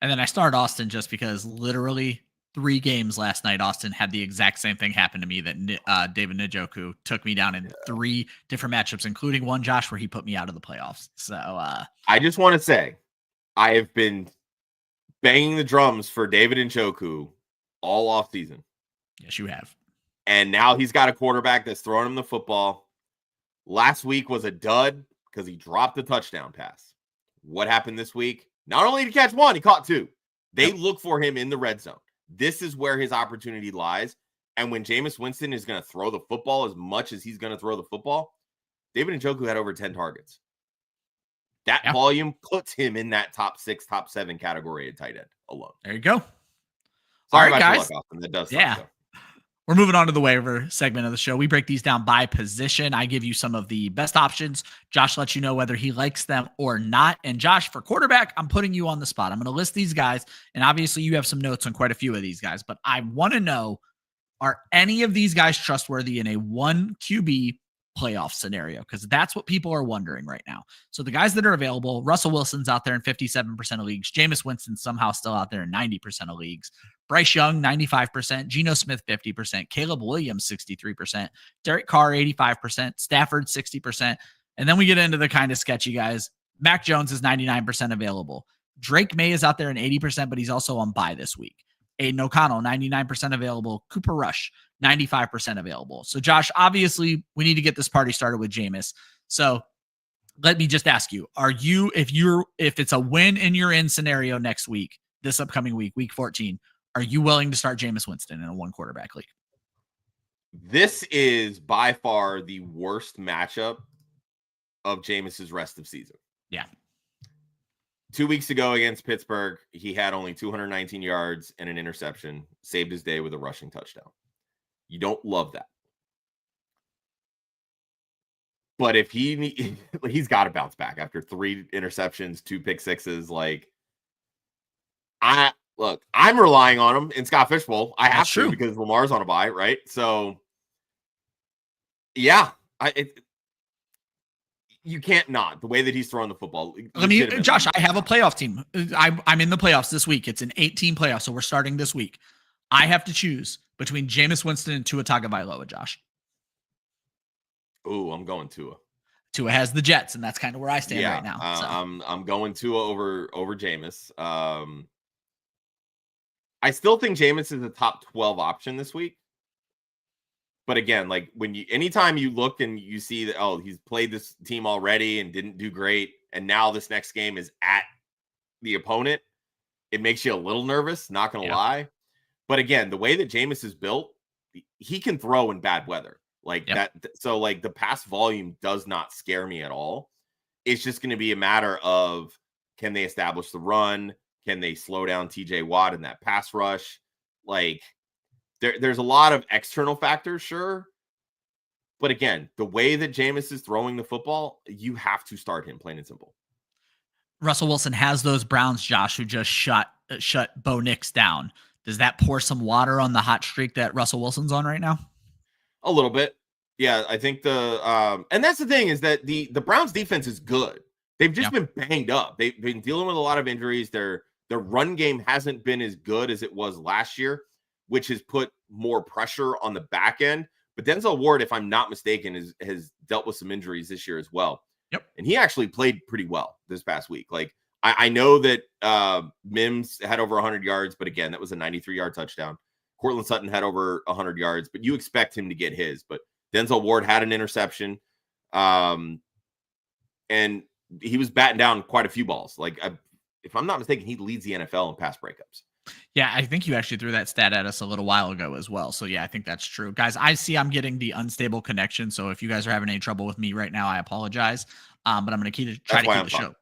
And then I started Austin just because literally 3 games last night, Austin had the exact same thing happen to me that David Njoku took me down in 3 different matchups, including one, Josh, where he put me out of the playoffs. So
I just want to say I have been banging the drums for David Njoku all off season.
Yes, you have.
And now he's got a quarterback that's throwing him the football. Last week was a dud because he dropped the touchdown pass. What happened this week? Not only did he catch 1, he caught 2. They look for him in the red zone. This is where his opportunity lies. And when Jameis Winston is going to throw the football as much as he's going to throw the football, David Njoku had over 10 targets. That volume puts him in that top 6, top 7 category at tight end alone.
There you go.
Sorry,
all right, guys.
That does
yeah.
Suck,
We're moving on to the waiver segment of the show. We break these down by position. I give you some of the best options. Josh lets you know whether he likes them or not. And Josh, for quarterback, I'm putting you on the spot. I'm going to list these guys. And obviously you have some notes on quite a few of these guys, but I want to know, are any of these guys trustworthy in a 1 QB playoff scenario? Because that's what people are wondering right now. So the guys that are available, Russell Wilson's out there in 57% of leagues. Jameis Winston's somehow still out there in 90% of leagues. Bryce Young, 95%. Geno Smith, 50%. Caleb Williams, 63%. Derek Carr, 85%. Stafford, 60%. And then we get into the kind of sketchy guys. Mac Jones is 99% available. Drake May is out there in 80%, but he's also on bye this week. Aiden O'Connell, 99% available. Cooper Rush, 95% available. So, Josh, obviously, we need to get this party started with Jameis. So, let me just ask you, if it's a win and you're in scenario next week, this upcoming week, week 14, are you willing to start Jameis Winston in a 1 quarterback league?
This is by far the worst matchup of Jameis's rest of season.
Yeah.
2 weeks ago against Pittsburgh, he had only 219 yards and an interception, saved his day with a rushing touchdown. You don't love that. But if he's got to bounce back after 3 interceptions, 2 pick sixes. I'm relying on him in Scott Fishbowl. I have to because Lamar's on a bye, right? So, yeah, you can't not the way that he's throwing the football.
Josh, I have a playoff team. I'm in the playoffs this week. It's an 8-team playoff, so we're starting this week. I have to choose between Jameis Winston and Tua Tagovailoa, Josh.
Ooh, I'm going Tua.
Tua has the Jets, and that's kind of where I stand right now. So.
I'm going Tua over Jameis. I still think Jameis is a top 12 option this week. But again, anytime you look and you see that, he's played this team already and didn't do great, and now this next game is at the opponent, it makes you a little nervous, not going to lie. But again, the way that Jameis is built, he can throw in bad weather that. So the pass volume does not scare me at all. It's just going to be a matter of, can they establish the run? Can they slow down TJ Watt in that pass rush? There's a lot of external factors, sure. But again, the way that Jameis is throwing the football, you have to start him, plain and simple.
Russell Wilson has those Browns, Josh, who just shut Bo Nix down. Does that pour some water on the hot streak that Russell Wilson's on right now?
A little bit. Yeah, I think and that's the thing is that the Browns defense is good. They've just been banged up. They've been dealing with a lot of injuries. Their run game hasn't been as good as it was last year, which has put more pressure on the back end. But Denzel Ward, if I'm not mistaken, has dealt with some injuries this year as well.
Yep.
And he actually played pretty well this past week. Like I know that Mims had over 100 yards, but again, that was a 93-yard touchdown. Cortland Sutton had over 100 yards, but you expect him to get his. But Denzel Ward had an interception, and he was batting down quite a few balls. Like, if I'm not mistaken, he leads the NFL in pass breakups.
Yeah, I think you actually threw that stat at us a little while ago as well. So, yeah, I think that's true. Guys, I see I'm getting the unstable connection. So, if you guys are having any trouble with me right now, I apologize. But I'm going to try to keep the show.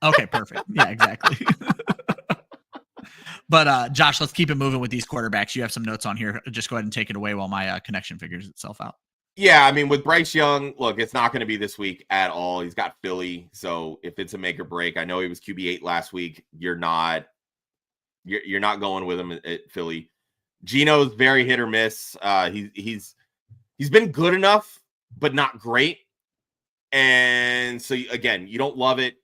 Okay, perfect. Yeah, exactly. But Josh, let's keep it moving with these quarterbacks. You have some notes on here. Just go ahead and take it away while my connection figures itself out.
Yeah, I mean, with Bryce Young, look, it's not going to be this week at all. He's got Philly. So if it's a make or break, I know he was QB8 last week. You're not going with him at Philly. Geno's very hit or miss. He's been good enough, but not great. And so again, you don't love it.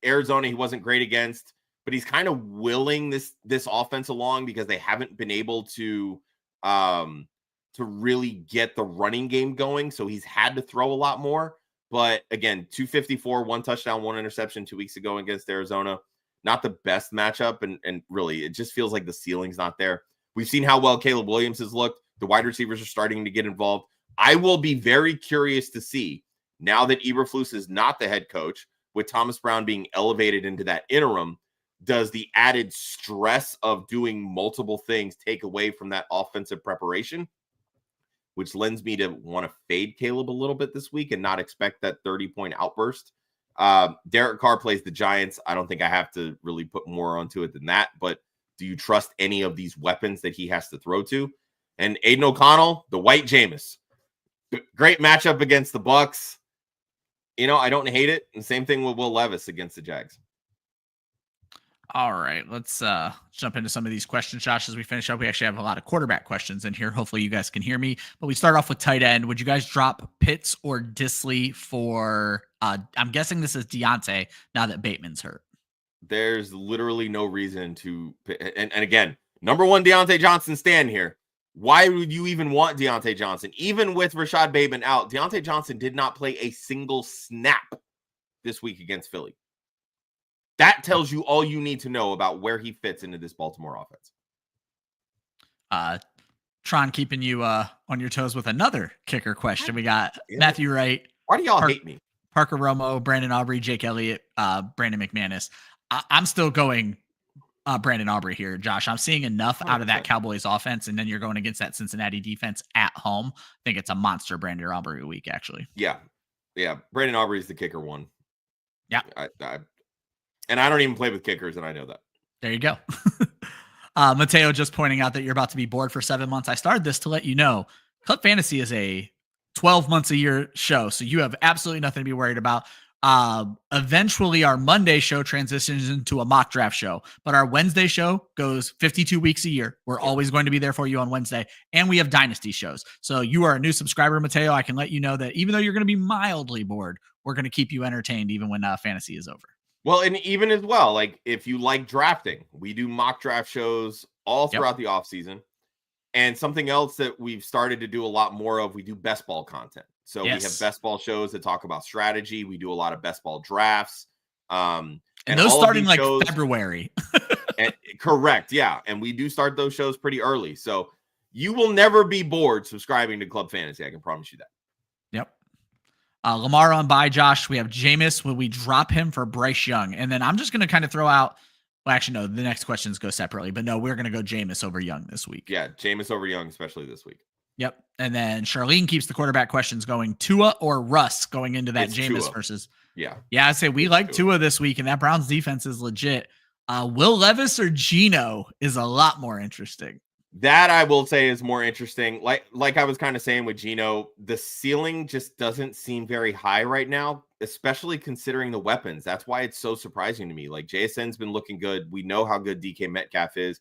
Arizona, he wasn't great against, but he's kind of willing this offense along because they haven't been able to really get the running game going. So he's had to throw a lot more. But again, 254, 1 touchdown, 1 interception 2 weeks ago against Arizona. Not the best matchup. And really, it just feels like the ceiling's not there. We've seen how well Caleb Williams has looked. The wide receivers are starting to get involved. I will be very curious to see, now that Eberflus is not the head coach, with Thomas Brown being elevated into that interim, does the added stress of doing multiple things take away from that offensive preparation, which lends me to want to fade Caleb a little bit this week and not expect that 30-point outburst. Derek Carr plays the Giants. I don't think I have to really put more onto it than that, but do you trust any of these weapons that he has to throw to? And Aiden O'Connell, the white Jameis, great matchup against the Bucs. You know, I don't hate it. And same thing with Will Levis against the Jags.
All right, let's jump into some of these questions, Josh, as we finish up. We actually have a lot of quarterback questions in here. Hopefully you guys can hear me. But we start off with tight end. Would you guys drop Pitts or Disley for, I'm guessing this is Deontay now that Bateman's hurt?
There's literally no reason to, and again, number one Deontay Johnson stand here. Why would you even want Deontay Johnson? Even with Rashad Bateman out, Deontay Johnson did not play a single snap this week against Philly. That tells you all you need to know about where he fits into this Baltimore offense.
Tron keeping you on your toes with another kicker question. We got Matthew Wright.
Why do y'all hate me?
Parker Romo, Brandon Aubrey, Jake Elliott, Brandon McManus. I'm still going Brandon Aubrey here, Josh. I'm seeing enough out of that Cowboys offense, and then you're going against that Cincinnati defense at home. I think it's a monster Brandon Aubrey week, actually.
Yeah. Brandon Aubrey is the kicker one.
Yeah.
And I don't even play with kickers, and I know that.
There you go. Mateo just pointing out that you're about to be bored for 7 months. I started this to let you know Club Fantasy is a 12 months a year show, so you have absolutely nothing to be worried about. Eventually our Monday show transitions into a mock draft show, but our Wednesday show goes 52 weeks a year. We're always going to be there for you on Wednesday, and we have dynasty shows. So you are a new subscriber, Mateo. I can let you know that even though you're going to be mildly bored, we're going to keep you entertained even when fantasy is over.
Well, and even as well, like if you like drafting, we do mock draft shows all throughout the off season. And something else that we've started to do a lot more of, we do best ball content. So we have best ball shows that talk about strategy. We do a lot of best ball drafts. And
those starting like shows, February.
Correct. Yeah. And we do start those shows pretty early. So you will never be bored subscribing to Club Fantasy. I can promise you that.
Yep. Lamar on bye, Josh. We have Jameis. Will we drop him for Bryce Young? And then I'm just going to kind of throw out, well, actually, no, the next questions go separately, but no, we're going to go Jameis over Young this week.
Yeah, Jameis over Young, especially this week.
Yep. And then Charlene keeps the quarterback questions going. Tua or Russ going into that Jameis
Tua.
Versus.
Yeah.
Yeah, I say we like Tua this week, and that Browns defense is legit. Will Levis or Geno is a lot more interesting.
That I will say is more interesting. Like I was kind of saying with Geno, the ceiling just doesn't seem very high right now, especially considering the weapons. That's why it's so surprising to me. Like JSN's been looking good. We know how good DK Metcalf is.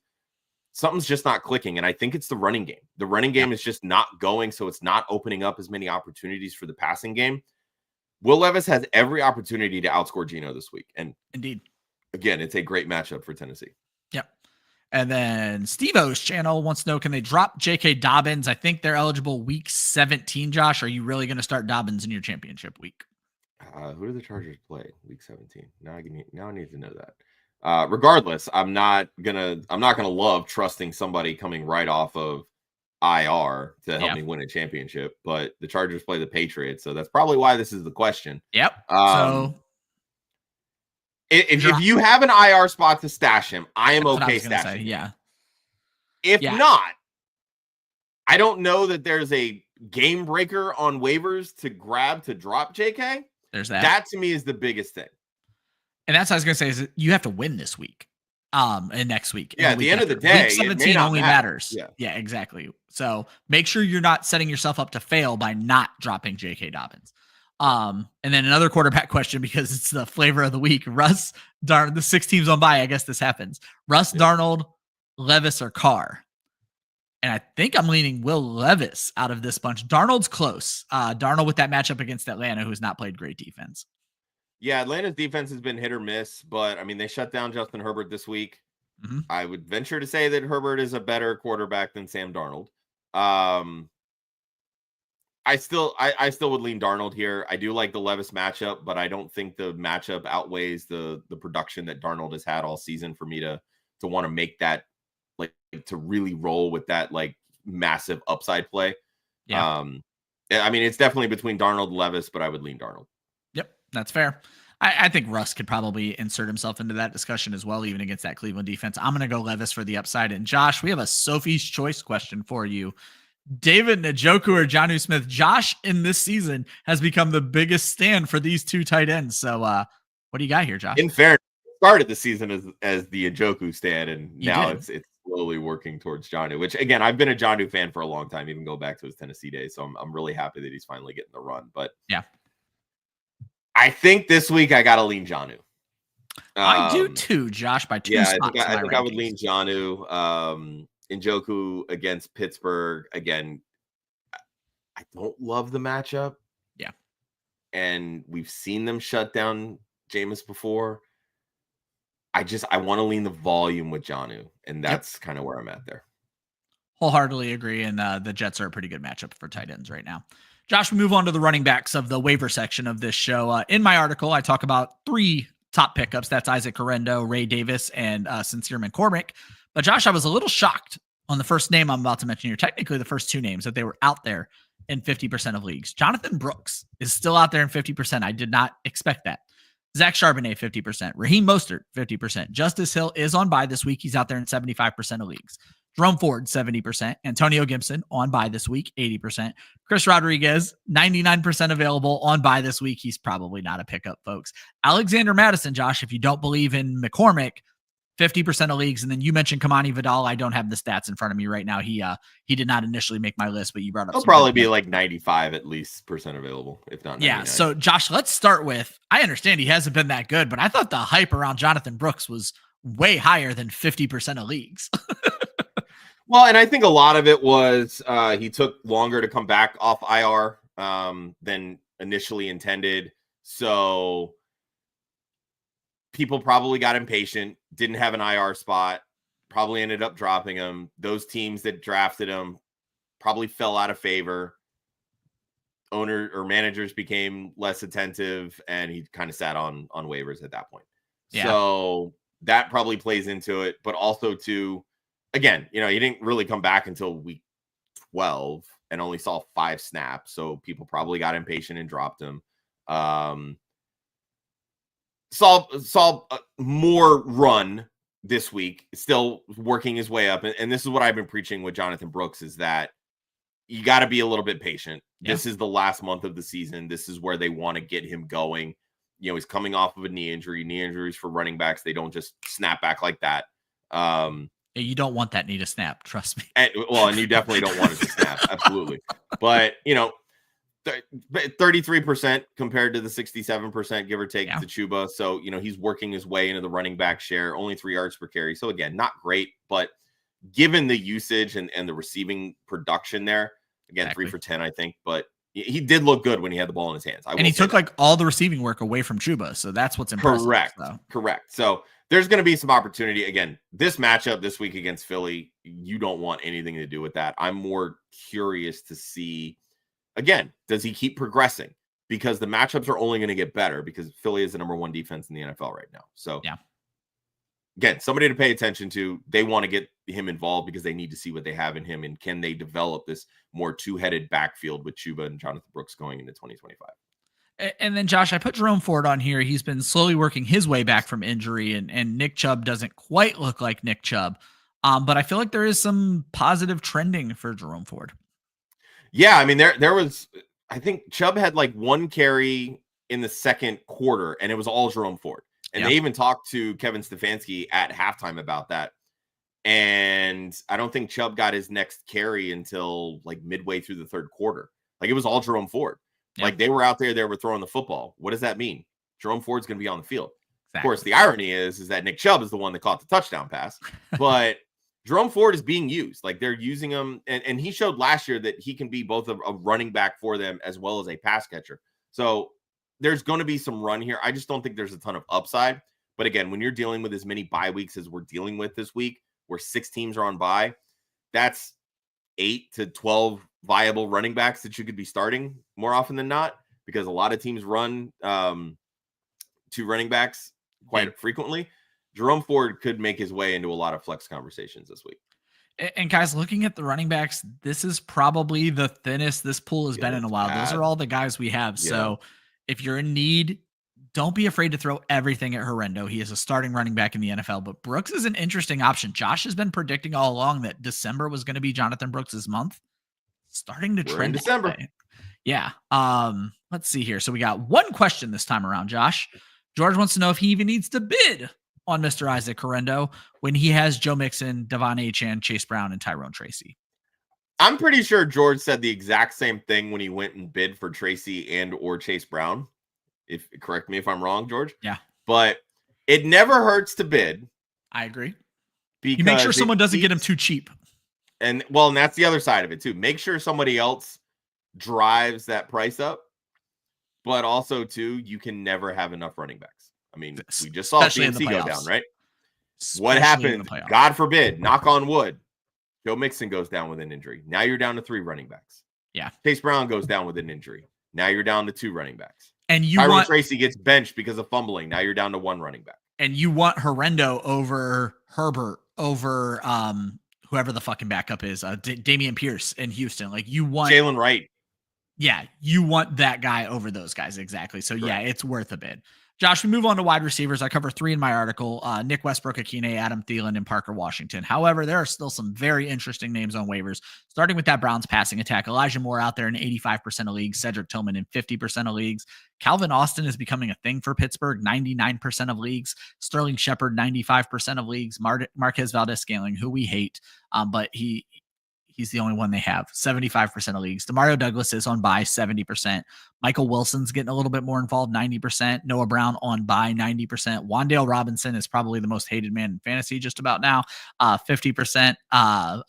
Something's just not clicking. And I think it's the running game. The running game is just not going. So it's not opening up as many opportunities for the passing game. Will Levis has every opportunity to outscore Geno this week. And
indeed,
again, it's a great matchup for Tennessee.
Yep. And then Steve-O's channel wants to know, can they drop J.K. Dobbins? I think they're eligible week 17, Josh. Are you really going to start Dobbins in your championship week?
Who do the Chargers play week 17? Now I need to know that. Regardless, I'm not gonna love trusting somebody coming right off of IR to help me win a championship, but the Chargers play the Patriots, so that's probably why this is the question.
Yep. So
if you have an IR spot to stash him, I am okay stashing him.
Yeah.
If not, I don't know that there's a game breaker on waivers to grab to drop JK.
There's that.
That to me is the biggest thing.
And that's what I was going to say, is you have to win this week. And next week.
Yeah, at the end of the day,
week 17 only matters.
Yeah,
exactly. So make sure you're not setting yourself up to fail by not dropping J.K. Dobbins. And then another quarterback question, because it's the flavor of the week. Russ Darnold, the 6 teams on bye. I guess this happens. Russ, Darnold, Levis, or Carr. And I think I'm leaning Will Levis out of this bunch. Darnold's close. Darnold with that matchup against Atlanta, who's not played great defense.
Yeah, Atlanta's defense has been hit or miss, but I mean, they shut down Justin Herbert this week.
Mm-hmm.
I would venture to say that Herbert is a better quarterback than Sam Darnold. I still would lean Darnold here. I do like the Levis matchup, but I don't think the matchup outweighs the production that Darnold has had all season for me to want to make that, like, to really roll with that like massive upside play.
Yeah.
I mean, it's definitely between Darnold and Levis, but I would lean Darnold.
Yep, that's fair. I think Russ could probably insert himself into that discussion as well, even against that Cleveland defense. I'm going to go Levis for the upside. And Josh, we have a Sophie's Choice question for you. David Njoku or Jonnu Smith? Josh in this season has become the biggest stand for these two tight ends. So what do you got here, Josh?
In fairness, started the season as the Njoku stand, and now it's slowly working towards Jonnu, which again, I've been a Jonnu fan for a long time, even go back to his Tennessee days. So I'm really happy that he's finally getting the run. But
yeah,
I think this week I got to lean Jonnu.
I do too, Josh, by 2 spots.
I think I would lean Jonnu. Njoku against Pittsburgh. Again, I don't love the matchup.
Yeah.
And we've seen them shut down Jameis before. I want to lean the volume with Jonnu, and that's kind of where I'm at there.
Wholeheartedly agree, and the Jets are a pretty good matchup for tight ends right now. Josh, we move on to the running backs of the waiver section of this show. In my article, I talk about 3 top pickups. That's Isaac Correndo, Ray Davis, and Sincere McCormick. But Josh, I was a little shocked on the first name I'm about to mention here. Technically, the first 2 names that they were out there in 50% of leagues. Jonathan Brooks is still out there in 50%. I did not expect that. Zach Charbonnet, 50%. Raheem Mostert, 50%. Justice Hill is on bye this week. He's out there in 75% of leagues. Jerome Ford, 70%. Antonio Gibson on bye this week, 80%. Chris Rodriguez, 99% available on bye this week. He's probably not a pickup, folks. Alexander Madison, Josh, if you don't believe in McCormick, 50% of leagues. And then you mentioned Kamani Vidal. I don't have the stats in front of me right now. He did not initially make my list, but you brought up.
He'll probably be like 95 at least percent available, if not 99.
Yeah. So Josh, let's start with, I understand he hasn't been that good, but I thought the hype around Jonathan Brooks was way higher than 50% of leagues.
Well, and I think a lot of it was he took longer to come back off IR than initially intended. So people probably got impatient, didn't have an IR spot, probably ended up dropping him. Those teams that drafted him probably fell out of favor. Owner or managers became less attentive, and he kind of sat on waivers at that point. Yeah. So that probably plays into it, but also to, again, he didn't really come back until week 12 and only saw 5 snaps. So people probably got impatient and dropped him. Saw more run this week, still working his way up. And this is what I've been preaching with Jonathan Brooks, is that you got to be a little bit patient. Yeah. This is the last month of the season. This is where they want to get him going. He's coming off of a knee injury. Knee injuries for running backs, they don't just snap back like that.
Yeah, you don't want that knee to snap. Trust me.
And you definitely don't want it to snap. Absolutely. But, 33% compared to the 67%, give or take, to Chuba. So, he's working his way into the running back share, only 3 yards per carry. So, again, not great, but given the usage and the receiving production there, again,
Exactly.
3 for 10, I think, but he did look good when he had the ball in his hands.
And he took like all the receiving work away from Chuba. So that's what's impressive.
Correct. So there's going to be some opportunity. Again, this matchup this week against Philly, you don't want anything to do with that. I'm more curious to see, again, does he keep progressing? Because the matchups are only going to get better because Philly is the number 1 defense in the NFL right now. So, again, somebody to pay attention to. They want to get him involved because they need to see what they have in him, and can they develop this more two-headed backfield with Chuba and Jonathan Brooks going into 2025.
And then, Josh, I put Jerome Ford on here. He's been slowly working his way back from injury, and Nick Chubb doesn't quite look like Nick Chubb. But I feel like there is some positive trending for Jerome Ford.
Yeah, I mean, there was, I think Chubb had like 1 carry in the second quarter, and it was all Jerome Ford. And they even talked to Kevin Stefanski at halftime about that. And I don't think Chubb got his next carry until like midway through the third quarter. Like, it was all Jerome Ford. Like, they were out there, they were throwing the football. What does that mean? Jerome Ford's going to be on the field. Exactly. Of course, the irony is that Nick Chubb is the one that caught the touchdown pass. But Jerome Ford is being used. Like, they're using him. And he showed last year that he can be both a running back for them as well as a pass catcher. So there's going to be some run here. I just don't think there's a ton of upside. But again, when you're dealing with as many bye weeks as we're dealing with this week, where 6 teams are on bye, that's 8 to 12 viable running backs that you could be starting more often than not, because a lot of teams run 2 running backs quite frequently. Jerome Ford could make his way into a lot of flex conversations this week.
And guys, looking at the running backs, this is probably the thinnest this pool has been in a while. Those are all the guys we have. Yeah. So if you're in need, don't be afraid to throw everything at Horrendo. He is a starting running back in the NFL, but Brooks is an interesting option. Josh has been predicting all along that December was going to be Jonathan Brooks's month. Starting to trend
in December.
Yeah. Let's see here. So we got one question this time around, Josh. George wants to know if he even needs to bid on Mr. Isaac Horrendo when he has Joe Mixon, Devon Achane, Chase Brown, and Tyrone Tracy.
I'm pretty sure George said the exact same thing when he went and bid for Tracy and or Chase Brown. If correct me if I'm wrong, George.
Yeah.
But it never hurts to bid.
I agree. You make sure someone doesn't get him too cheap.
And that's the other side of it too. Make sure somebody else drives that price up. But also too, you can never have enough running backs. I mean, we just saw CMC go down, right? What happened? God forbid, knock on wood. Joe Mixon goes down with an injury. Now you're down to 3 running backs.
Yeah.
Chase Brown goes down with an injury. Now you're down to 2 running backs.
And
Tyrone Tracy gets benched because of fumbling. Now you're down to 1 running back.
And you want Horrendo over Herbert, over whoever the fucking backup is, Dameon Pierce in Houston. Like, you want
Jalen Wright.
Yeah, you want that guy over those guys. Exactly. So, yeah, it's worth a bid. Josh, we move on to wide receivers. I cover 3 in my article, Nick Westbrook, Akine, Adam Thielen, and Parker Washington. However, there are still some very interesting names on waivers, starting with that Browns passing attack. Elijah Moore out there in 85% of leagues, Cedric Tillman in 50% of leagues. Calvin Austin is becoming a thing for Pittsburgh, 99% of leagues. Sterling Shepard, 95% of leagues. Marquez Valdez-Scantling, who we hate, but he's the only one they have, 75% of leagues. Demario Douglas is on bye, 70%. Michael Wilson's getting a little bit more involved, 90%. Noah Brown on bye, 90%. Wan'Dale Robinson is probably the most hated man in fantasy just about now, 50%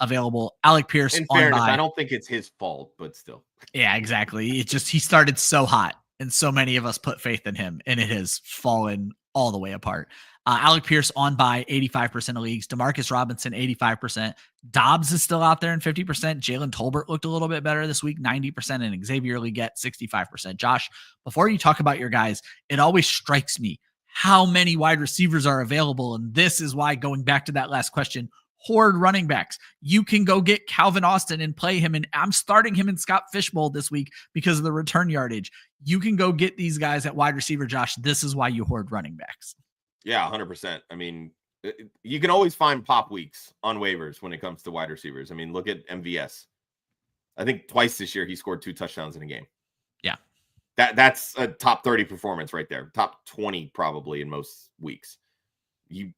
available. Alec Pierce
in
on
fairness,
bye.
I don't think it's his fault, but still.
Yeah, exactly. He started so hot, and so many of us put faith in him, and it has fallen all the way apart. Alec Pierce on bye, 85% of leagues. Demarcus Robinson, 85%. Dobbs is still out there in 50%. Jalen Tolbert looked a little bit better this week, 90%. And Xavier Legette, 65%. Josh, before you talk about your guys, it always strikes me how many wide receivers are available. And this is why, going back to that last question, horde running backs. You can go get Calvin Austin and play him. And I'm starting him in Scott Fishbowl this week because of the return yardage. You can go get these guys at wide receiver, Josh. This is why you hoard running backs.
Yeah, 100%. I mean, you can always find pop weeks on waivers when it comes to wide receivers. I mean, look at MVS. I think twice this year he scored 2 touchdowns in a game.
Yeah.
That's a top 30 performance right there. Top 20 probably in most weeks. You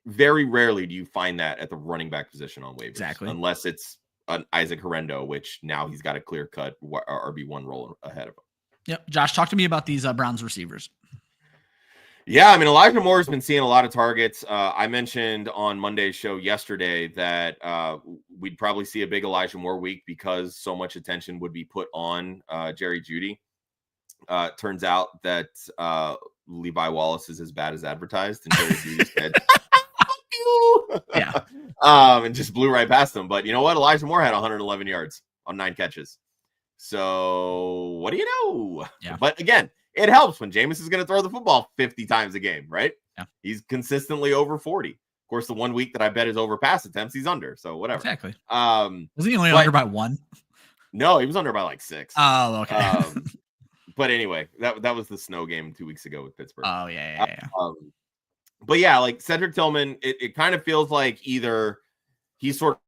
very rarely do you find that at the running back position on waivers.
Exactly.
Unless it's an Isaac Horrendo, which now he's got a clear-cut RB1 role ahead of him.
Yep. Josh, talk to me about these Browns receivers.
Yeah, I mean, Elijah Moore has been seeing a lot of targets. I mentioned on Monday's show yesterday that we'd probably see a big Elijah Moore week because so much attention would be put on Jerry Jeudy. Turns out that Levi Wallace is as bad as advertised, and Jerry Jeudy said, "Fuck you!"
Yeah,
and just blew right past him. But you know what? Elijah Moore had 111 yards on 9 catches. So what do you know?
Yeah.
But again, it helps when Jameis is going to throw the football 50 times a game, right?
Yeah.
He's consistently over 40. Of course, the one week that I bet is over pass attempts, he's under. So whatever.
Exactly.
Was
he only under by 1?
No, he was under by like 6.
Oh, okay.
But anyway, that was the snow game 2 weeks ago with Pittsburgh.
Oh, yeah.
But yeah, like Cedric Tillman, it kind of feels like either he's sort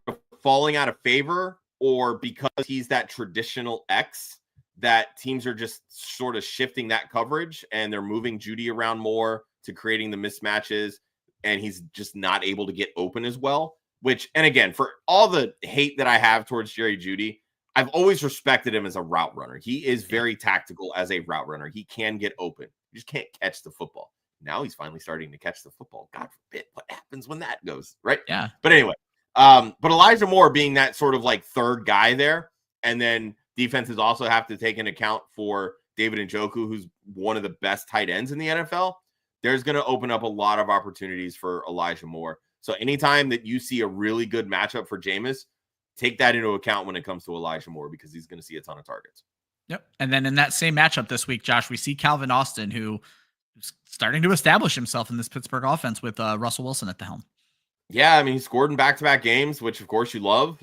of falling out of favor or because he's that traditional X that teams are just sort of shifting that coverage and they're moving Jeudy around more to creating the mismatches, and he's just not able to get open as well. Which, and again, for all the hate that I have towards Jerry Jeudy, I've always respected him as a route runner. He is very tactical as a route runner. He can get open. You just can't catch the football. Now he's finally starting to catch the football. God forbid, what happens when that goes, right?
Yeah.
But anyway, but Elijah Moore being that sort of like third guy there, and then defenses also have to take into account for David Njoku, who's one of the best tight ends in the NFL. There's going to open up a lot of opportunities for Elijah Moore. So anytime that you see a really good matchup for Jameis, take that into account when it comes to Elijah Moore, because he's going to see a ton of targets.
Yep. And then in that same matchup this week, Josh, we see Calvin Austin, who is starting to establish himself in this Pittsburgh offense with Russell Wilson at the helm.
Yeah, I mean, he scored in back-to-back games, which of course you love.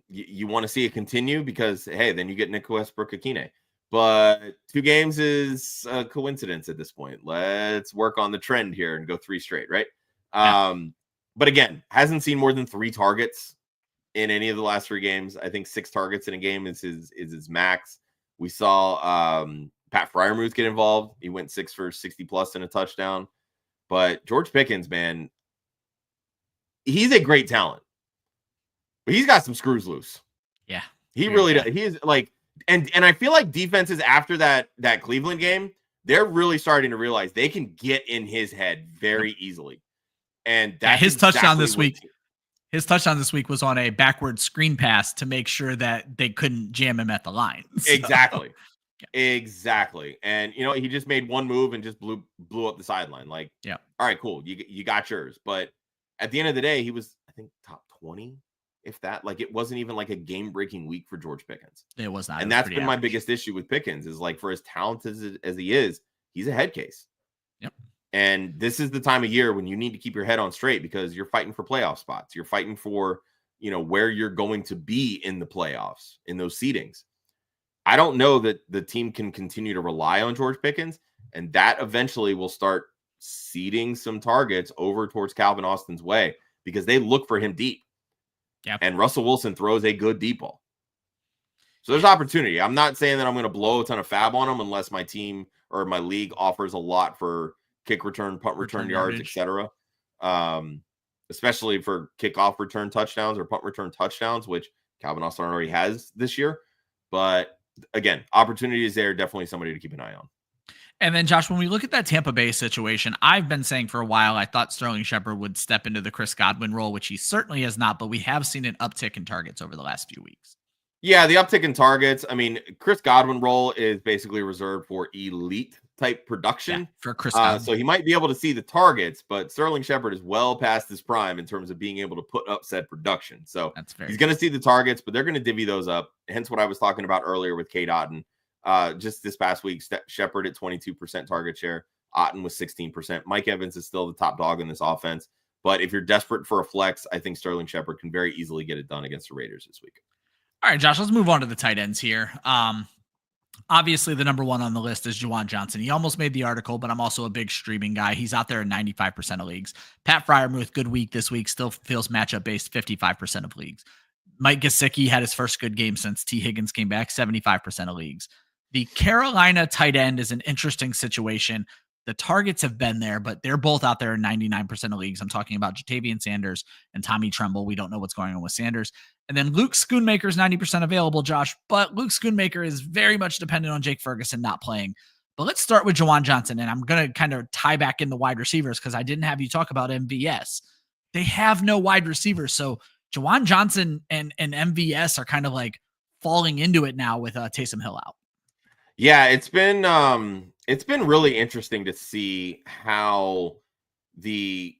You want to see it continue because, hey, then you get Nick Westbrook-Akine. But 2 games is a coincidence at this point. Let's work on the trend here and go 3 straight, right? Yeah. But again, hasn't seen more than 3 targets in any of the last 3 games. I think 6 targets in a game is his max. We saw Pat Freiermuth get involved. He went 6 for 60+ and a touchdown. But George Pickens, man, he's a great talent, but he's got some screws loose.
Yeah,
he really does. He is like, and I feel like defenses after that Cleveland game, they're really starting to realize they can get in his head very easily. And that's
his touchdown this week. His touchdown this week was on a backward screen pass to make sure that they couldn't jam him at the line. So.
Exactly. And you know, he just made one move and just blew up the sideline. Like, yeah, all right, cool. You got yours, but at the end of the day, he was, I think, top 20, if that. Like, it wasn't even like a game-breaking week for George Pickens.
It was not.
And that's been my biggest issue with Pickens is, like, for as talented as he is, he's a head case.
Yep.
And this is the time of year when you need to keep your head on straight because you're fighting for playoff spots. You're fighting for, you know, where you're going to be in the playoffs, in those seedings. I don't know that the team can continue to rely on George Pickens, and that eventually will start seeding some targets over towards Calvin Austin's way because they look for him deep.
Yeah.
And Russell Wilson throws a good deep ball. So there's opportunity. I'm not saying that I'm going to blow a ton of fab on him unless my team or my league offers a lot for kick return, punt return yards, etc. Especially for kickoff return touchdowns or punt return touchdowns, which Calvin Austin already has this year. But again, opportunity is there. Definitely somebody to keep an eye on.
And then, Josh, when we look at that Tampa Bay situation, I've been saying for a while I thought Sterling Shepard would step into the Chris Godwin role, which he certainly has not, but we have seen an uptick in targets over the last few weeks.
Yeah, the uptick in targets. I mean, Chris Godwin role is basically reserved for elite type production
for Chris Godwin.
So he might be able to see the targets, but Sterling Shepard is well past his prime in terms of being able to put up said production. So he's going to see the targets, but they're going to divvy those up. Hence what I was talking about earlier with Cade Otton. Just this past week, Shepard at 22% target share. Otton was 16%. Mike Evans is still the top dog in this offense. But if you're desperate for a flex, I think Sterling Shepard can very easily get it done against the Raiders this week.
All right, Josh, let's move on to the tight ends here. Obviously, the number 1 on the list is Juwan Johnson. He almost made the article, but I'm also a big streaming guy. He's out there in 95% of leagues. Pat Freiermuth, good week this week, still feels matchup-based 55% of leagues. Mike Gesicki had his first good game since T. Higgins came back, 75% of leagues. The Carolina tight end is an interesting situation. The targets have been there, but they're both out there in 99% of leagues. I'm talking about Jatavian Sanders and Tommy Tremble. We don't know what's going on with Sanders. And then Luke Schoonmaker is 90% available, Josh, but Luke Schoonmaker is very much dependent on Jake Ferguson not playing. But let's start with Juwan Johnson, and I'm going to kind of tie back in the wide receivers because I didn't have you talk about MVS. They have no wide receivers, so Juwan Johnson and MVS are kind of like falling into it now with Taysom Hill out.
Yeah, it's been really interesting to see how the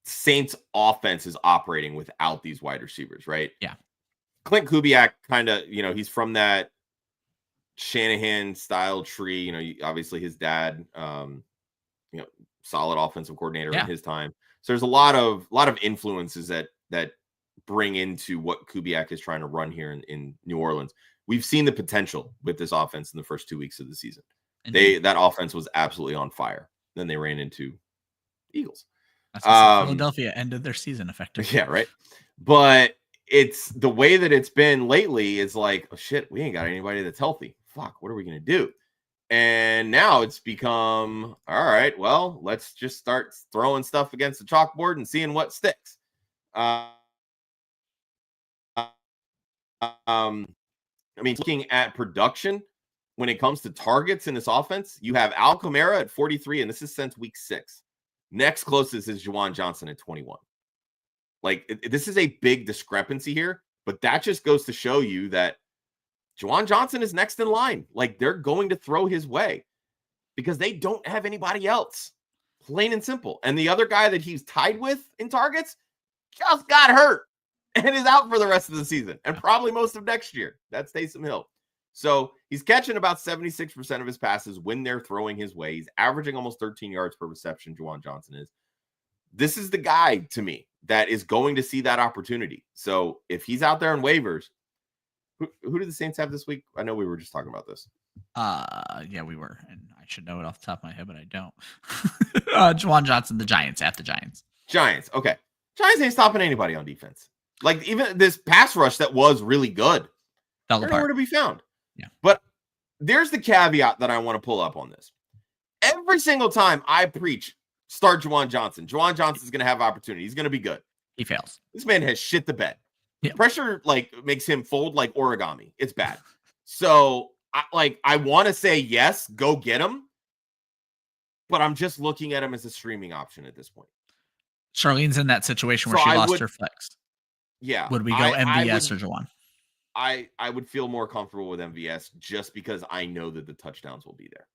Saints offense is operating without these wide receivers, right?
Yeah.
Clint Kubiak kind of, he's from that Shanahan style tree, obviously his dad, solid offensive coordinator in his time. So there's a lot of influences that bring into what Kubiak is trying to run here in New Orleans. We've seen the potential with this offense in the first 2 weeks of the season. That offense was absolutely on fire. Then they ran into Eagles.
That's Philadelphia ended their season effectively.
Yeah, right. But it's the way that it's been lately is like, oh shit, we ain't got anybody that's healthy. Fuck, what are we gonna do? And now it's become, all right, well, let's just start throwing stuff against the chalkboard and seeing what sticks. Looking at production when it comes to targets in this offense, you have Al Kamara at 43, and this is since week 6. Next closest is Juwan Johnson at 21. This is a big discrepancy here, but that just goes to show you that Juwan Johnson is next in line. They're going to throw his way because they don't have anybody else. Plain and simple. And the other guy that he's tied with in targets just got hurt and is out for the rest of the season and probably most of next year. That's Taysom Hill. So he's catching about 76% of his passes when they're throwing his way. He's averaging almost 13 yards per reception, Juwan Johnson is. This is the guy, to me, that is going to see that opportunity. So if he's out there in waivers, who do the Saints have this week? I know we were just talking about this.
Yeah, we were. And I should know it off the top of my head, but I don't. Juwan Johnson, the Giants, at the Giants.
Giants, okay. Giants ain't stopping anybody on defense. Even this pass rush that was really good. They're nowhere to be found.
Yeah.
But there's the caveat that I want to pull up on this. Every single time I preach, start Juwan Johnson. Juwan Johnson's going to have opportunity. He's going to be good.
He fails.
This man has shit the bed.
Yeah.
Pressure makes him fold like origami. It's bad. So I want to say yes, go get him. But I'm just looking at him as a streaming option at this point.
Charlene's in that situation where she lost her flex.
Yeah.
Would we go MVS or Juwan?
I would feel more comfortable with MVS just because I know that the touchdowns will be there.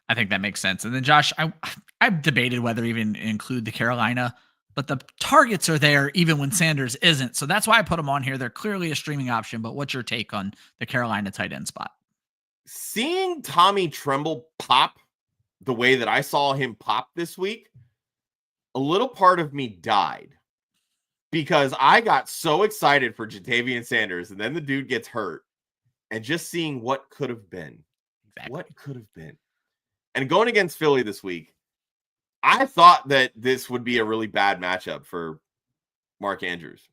I think that makes sense. And then Josh, I've debated whether even include the Carolina, but the targets are there even when Sanders isn't. So that's why I put them on here. They're clearly a streaming option, but what's your take on the Carolina tight end spot?
Seeing Tommy Tremble pop the way that I saw him pop this week, a little part of me died. Because I got so excited for Jatavian Sanders, and then the dude gets hurt, and just seeing what could have been. Exactly. What could have been. And going against Philly this week, I thought that this would be a really bad matchup for Mark Andrews.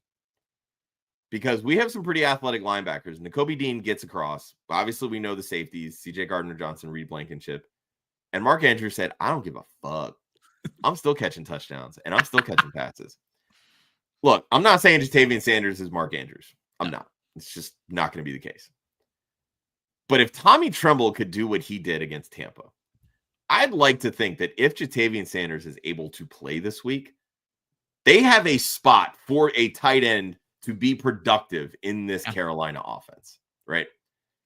Because we have some pretty athletic linebackers. Nakobe Dean gets across. Obviously, we know the safeties, C.J. Gardner-Johnson, Reed Blankenship. And Mark Andrews said, I don't give a fuck. I'm still catching touchdowns, and I'm still catching passes. Look, I'm not saying Jatavian Sanders is Mark Andrews. I'm not. It's just not going to be the case. But if Tommy Tremble could do what he did against Tampa, I'd like to think that if Jatavian Sanders is able to play this week, they have a spot for a tight end to be productive in this Carolina offense, right?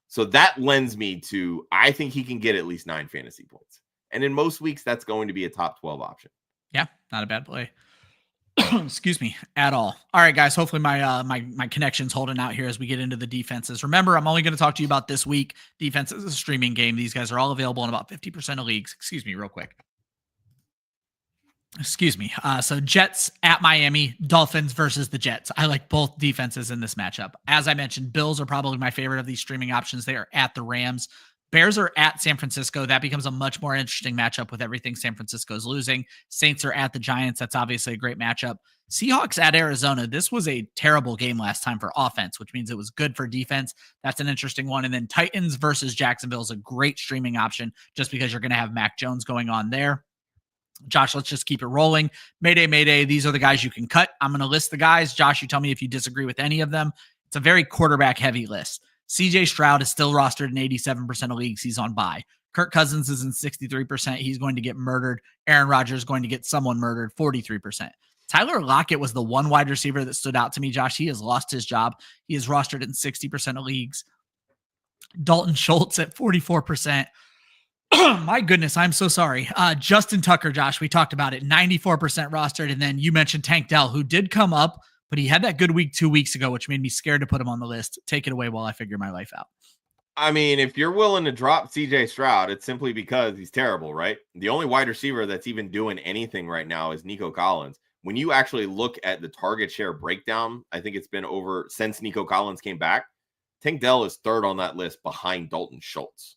So that lends me to, I think he can get at least 9 fantasy points. And in most weeks, that's going to be a top 12 option.
Yeah, not a bad play. Excuse me, at all. All right, guys. Hopefully my my connection's holding out here as we get into the defenses. Remember, I'm only going to talk to you about this week. Defense is a streaming game. These guys are all available in about 50% of leagues. Excuse me, real quick. Excuse me. So Jets at Miami, Dolphins versus the Jets. I like both defenses in this matchup. As I mentioned, Bills are probably my favorite of these streaming options. They are at the Rams. Bears are at San Francisco. That becomes a much more interesting matchup with everything San Francisco's losing. Saints are at the Giants. That's obviously a great matchup. Seahawks at Arizona. This was a terrible game last time for offense, which means it was good for defense. That's an interesting one. And then Titans versus Jacksonville is a great streaming option just because you're going to have Mac Jones going on there. Josh, let's just keep it rolling. Mayday, Mayday. These are the guys you can cut. I'm going to list the guys. Josh, you tell me if you disagree with any of them. It's a very quarterback heavy list. CJ Stroud is still rostered in 87% of leagues. He's on bye. Kirk Cousins is in 63%. He's going to get murdered. Aaron Rodgers is going to get someone murdered, 43%. Tyler Lockett was the one wide receiver that stood out to me, Josh. He has lost his job. He is rostered in 60% of leagues. Dalton Schultz at 44%. My goodness, I'm so sorry. Justin Tucker, Josh, we talked about it, 94% rostered. And then you mentioned Tank Dell, who did come up, but he had that good week 2 weeks ago, which made me scared to put him on the list. Take it away while I figure my life out.
I mean, if you're willing to drop CJ Stroud, it's simply because he's terrible, right? The only wide receiver that's even doing anything right now is Nico Collins. When you actually look at the target share breakdown, I think it's been over since Nico Collins came back. Tank Dell is third on that list behind Dalton Schultz.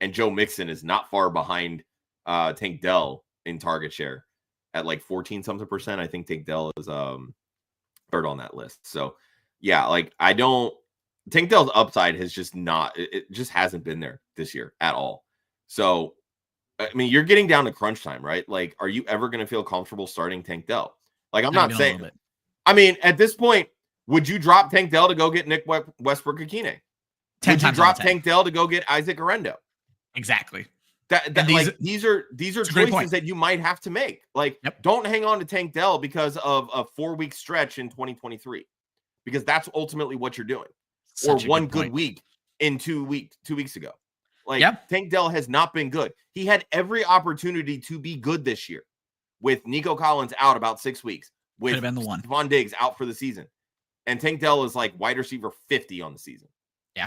And Joe Mixon is not far behind Tank Dell in target share at like 14 something percent. I think Tank Dell is third on that list. So yeah, like Tank Dell's upside has just it just hasn't been there this year at all. So I mean, you're getting down to crunch time, right? Like, are you ever going to feel comfortable starting Tank Dell? Like, I'm not saying, I mean, at this point, would you drop Tank Dell to go get Nick Westbrook-Ikine? Would you drop Tank Dell to go get Isaac Arendo? Exactly. These are choices that you might have to make. Like, Don't hang on to Tank Dell because of a 4-week stretch in 2023, because that's ultimately what you're doing. Or one good week in 2 weeks ago. Like, Tank Dell has not been good. He had every opportunity to be good this year with Nico Collins out about 6 weeks, with Stephon Diggs out for the season. And Tank Dell is like wide receiver 50 on the season. Yeah.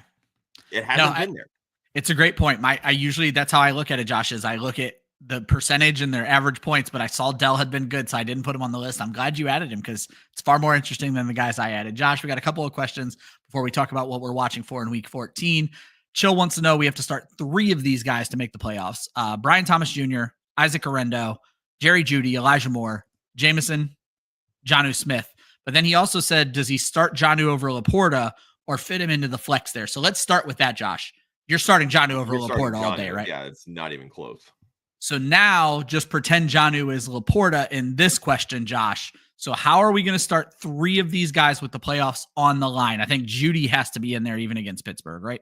It hasn't been there.
It's a great point. That's how I look at it, Josh, is I look at the percentage and their average points, but I saw Dell had been good, so I didn't put him on the list. I'm glad you added him because it's far more interesting than the guys I added. Josh, we got a couple of questions before we talk about what we're watching for in week 14. Chill wants to know we have to start 3 of these guys to make the playoffs. Brian Thomas Jr., Isaac Arendo, Jerry Jeudy, Elijah Moore, Jameson, Jonnu Smith. But then he also said, does he start Jonnu over Laporta or fit him into the flex there? So let's start with that, Josh. You're starting Jonnu over Laporta all day, right?
Yeah, it's not even close.
So now just pretend Jonnu is Laporta in this question, Josh. So how are we going to start 3 of these guys with the playoffs on the line? I think Jeudy has to be in there even against Pittsburgh, right?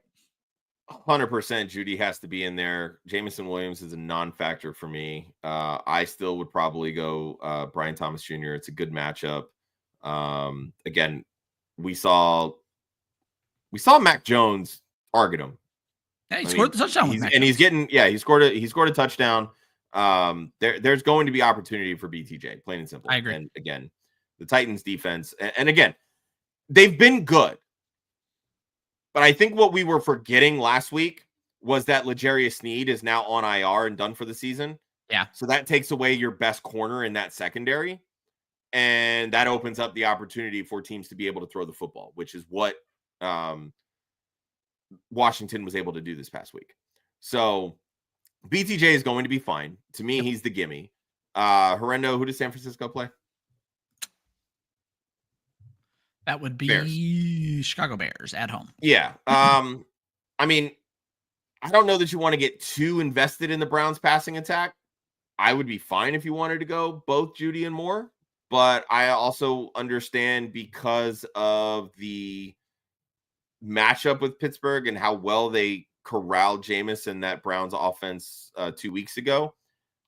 100% Jeudy has to be in there. Jameson Williams is a non-factor for me. I still would probably go Brian Thomas Jr. It's a good matchup. Again, we saw Mac Jones target him.
Yeah, he scored the touchdown with Mac
Jones. He scored a touchdown. There's going to be opportunity for BTJ, plain and simple.
I agree.
And again, the Titans defense, and again, they've been good. But I think what we were forgetting last week was that L'Jarius Sneed is now on IR and done for the season.
Yeah.
So that takes away your best corner in that secondary. And that opens up the opportunity for teams to be able to throw the football, which is what Washington was able to do this past week. So BTJ is going to be fine. To me, he's the gimme. Horrendo, who does San Francisco play?
That would be
Bears.
Chicago Bears at home.
Yeah. I mean, I don't know that you want to get too invested in the Browns passing attack. I would be fine if you wanted to go both Jeudy and Moore, but I also understand because of the matchup with Pittsburgh and how well they corralled Jameis in that Browns offense 2 weeks ago.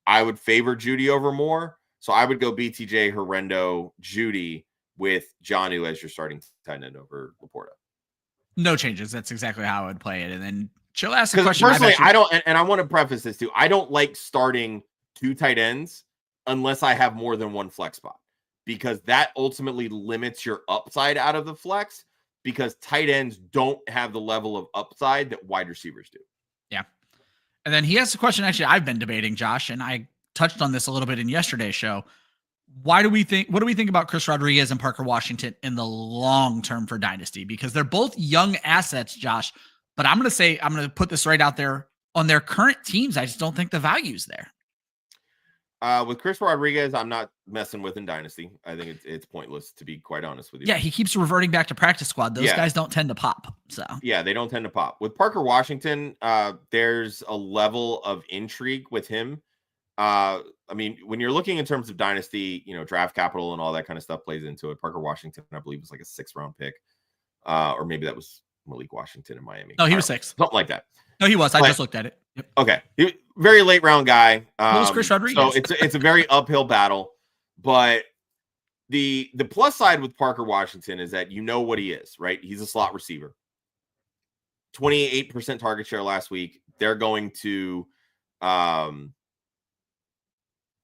I would favor Jeudy over Moore. So I would go BTJ, Horrendo, Jeudy, with Jonnu as your starting tight end over Laporta.
No changes. That's exactly how I would play it. And then Chill asked a question.
Personally, I don't, and I want to preface this too. I don't like starting 2 tight ends unless I have more than 1 flex spot, because that ultimately limits your upside out of the flex, because tight ends don't have the level of upside that wide receivers do.
Yeah. And then he asked a question actually I've been debating, Josh, and I touched on this a little bit in yesterday's show. What do we think about Chris Rodriguez and Parker Washington in the long term for Dynasty? Because they're both young assets, Josh. But I'm going to put this right out there. on their current teams, I just don't think the value's there.
With Chris Rodriguez, I'm not messing with in Dynasty. I think it's pointless, to be quite honest with you.
Yeah, he keeps reverting back to practice squad. Those guys don't tend to pop. So
yeah, they don't tend to pop. With Parker Washington, there's a level of intrigue with him. I mean, when you're looking in terms of Dynasty, draft capital and all that kind of stuff plays into it. Parker Washington, I believe, was like a 6th round pick. Or maybe that was Malik Washington in Miami.
No, he was 6.
Something like that.
No, he was. I just looked at it. Yep.
Okay. Very late round guy.
What was Chris Rodriguez?
So it's a very uphill battle. But the plus side with Parker Washington is that what he is, right? He's a slot receiver. 28% target share last week. They're going to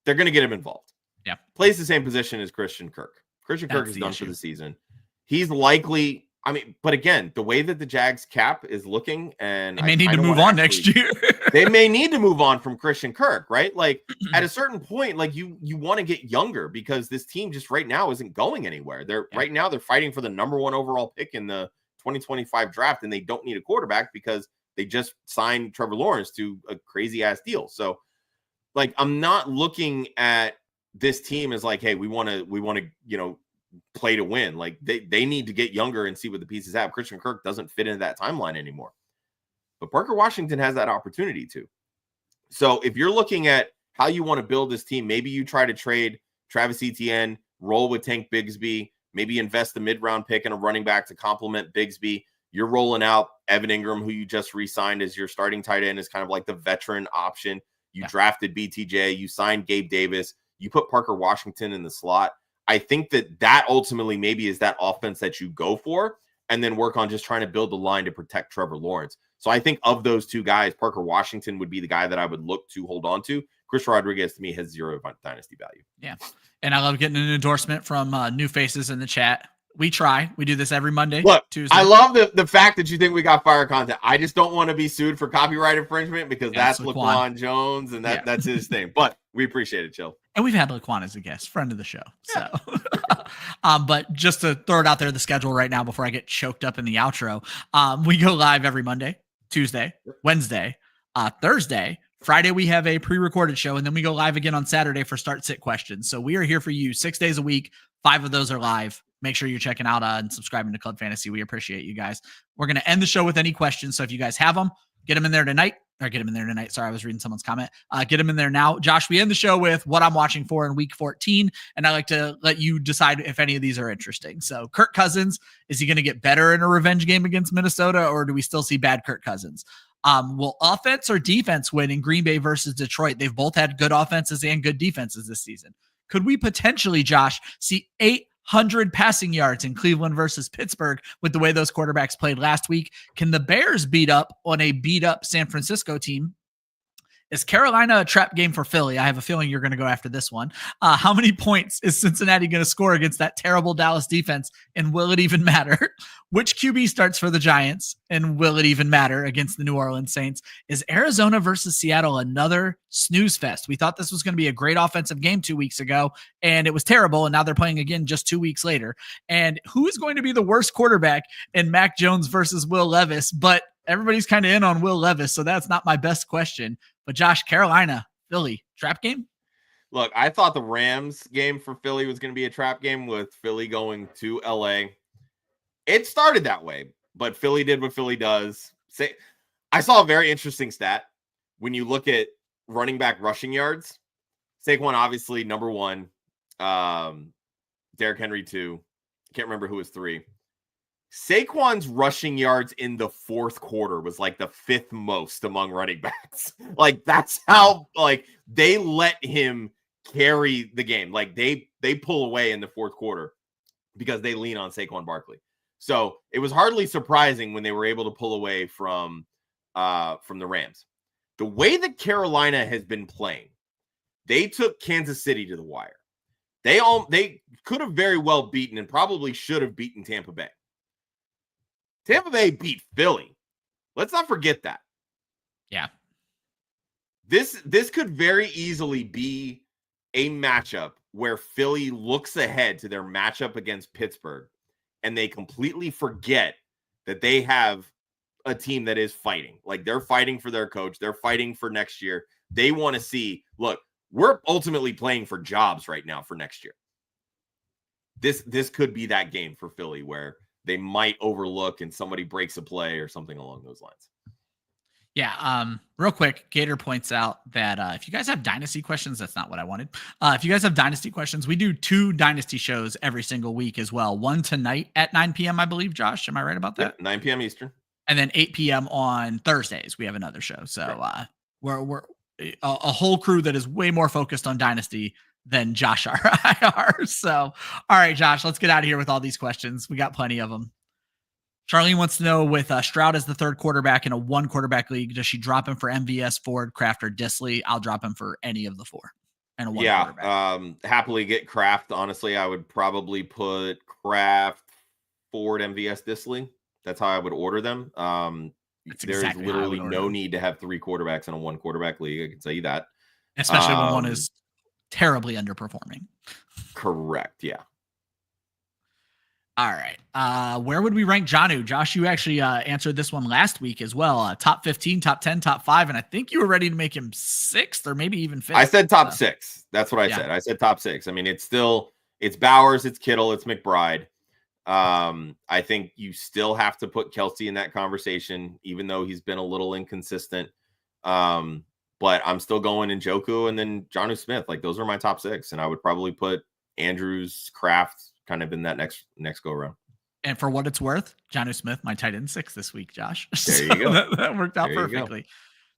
get him involved.
Yeah.
Plays the same position as Christian Kirk. Christian Kirk is done for the season. He's likely, but again, the way that the Jags cap is looking, and
they may need to move on next year.
They may need to move on from Christian Kirk, right? Like at a certain point, like you want to get younger because this team just right now isn't going anywhere. Right now they're fighting for the number 1 overall pick in the 2025 draft, and they don't need a quarterback because they just signed Trevor Lawrence to a crazy ass deal. So like, I'm not looking at this team as like, hey, we want to, play to win. Like they need to get younger and see what the pieces have. Christian Kirk doesn't fit into that timeline anymore, but Parker Washington has that opportunity too. So if you're looking at how you want to build this team, maybe you try to trade Travis Etienne, roll with Tank Bigsby, maybe invest the mid-round pick in a running back to complement Bigsby. You're rolling out Evan Ingram, who you just re-signed as your starting tight end, is kind of like the veteran option. You drafted BTJ, you signed Gabe Davis, you put Parker Washington in the slot. I think that ultimately maybe is that offense that you go for, and then work on just trying to build the line to protect Trevor Lawrence. So I think of those two guys, Parker Washington would be the guy that I would look to hold on to. Chris Rodriguez to me has 0 dynasty value.
Yeah. And I love getting an endorsement from new faces in the chat. We try. We do this every Monday.
Look,
Tuesday.
I love the fact that you think we got fire content. I just don't want to be sued for copyright infringement because that's Laquan Jones and that's his thing. But we appreciate it, Chill.
And we've had Laquan as a guest, friend of the show. So, but just to throw it out there, the schedule right now before I get choked up in the outro, we go live every Monday, Tuesday, Wednesday, Thursday. Friday, we have a pre-recorded show, and then we go live again on Saturday for start sit questions. So we are here for you 6 days a week. 5 of those are live. Make sure you're checking out and subscribing to Club Fantasy. We appreciate you guys. We're going to end the show with any questions. So if you guys have them, get them in there tonight. Sorry, I was reading someone's comment. Get them in there now. Josh, we end the show with what I'm watching for in week 14. And I like to let you decide if any of these are interesting. So Kirk Cousins, is he going to get better in a revenge game against Minnesota, or do we still see bad Kirk Cousins? Will offense or defense win in Green Bay versus Detroit? They've both had good offenses and good defenses this season. Could we potentially, Josh, see 800 passing yards in Cleveland versus Pittsburgh with the way those quarterbacks played last week? Can the Bears beat up on a beat up San Francisco team? Is Carolina a trap game for Philly? I have a feeling you're going to go after this one. How many points is Cincinnati going to score against that terrible Dallas defense? And will it even matter? Which QB starts for the Giants? And will it even matter against the New Orleans Saints? Is Arizona versus Seattle another snooze fest? We thought this was going to be a great offensive game 2 weeks ago, and it was terrible. And now they're playing again just 2 weeks later. And who is going to be the worst quarterback in Mac Jones versus Will Levis? But everybody's kind of in on Will Levis, so that's not my best question. But Josh, Carolina, Philly, trap game?
Look, I thought the Rams game for Philly was going to be a trap game with Philly going to LA. It started that way, but Philly did what Philly does. I saw a very interesting stat. When you look at running back rushing yards, Saquon obviously number 1, Derrick Henry 2. Can't remember who was 3. Saquon's rushing yards in the 4th quarter was like the 5th most among running backs. Like that's how they let him carry the game. Like they pull away in the 4th quarter because they lean on Saquon Barkley. So it was hardly surprising when they were able to pull away from the Rams. The way that Carolina has been playing, they took Kansas City to the wire. They could have very well beaten and probably should have beaten Tampa Bay. Tampa Bay beat Philly. Let's not forget that.
Yeah.
This could very easily be a matchup where Philly looks ahead to their matchup against Pittsburgh and they completely forget that they have a team that is fighting. Like, they're fighting for their coach. They're fighting for next year. They want to see, look, we're ultimately playing for jobs right now for next year. This could be that game for Philly where they might overlook and somebody breaks a play or something along those lines.
Yeah. Real quick, Gator points out that if you guys have dynasty questions, that's not what I wanted. If you guys have dynasty questions, we do 2 dynasty shows every single week as well. One tonight at 9 p.m., I believe, Josh. Am I right about that?
Yep, 9 p.m. Eastern.
And then 8 p.m. on Thursdays, we have another show. So we're a whole crew that is way more focused on dynasty than Josh IR. So, all right, Josh, let's get out of here with all these questions. We got plenty of them. Charlene wants to know, with Stroud as the 3rd quarterback in a 1 quarterback league, does she drop him for MVS, Ford, Kraft, or Disley? I'll drop him for any of the 4 and a 1 quarterback.
Happily get Kraft. Honestly, I would probably put Kraft, Ford, MVS, Disley. That's how I would order them. There's exactly literally no need to have 3 quarterbacks in a 1 quarterback league. I can tell you that.
Especially when one is terribly underperforming.
Correct. Yeah.
All right. Where would we rank Jonnu? Josh, you actually answered this one last week as well. Top 15, top 10, top 5. And I think you were ready to make him 6th or maybe even 5th.
I said top 6. That's what I said. I said top 6. I mean, it's Bowers, it's Kittle, it's McBride. I think you still have to put Kelsey in that conversation, even though he's been a little inconsistent. But I'm still going Njoku and then Jonnu Smith. Like, those are my top 6. And I would probably put Andrews, Kraft kind of in that next go around. And
for what it's worth, Jonnu Smith, my tight end 6 this week, Josh.
There you go.
That worked out perfectly.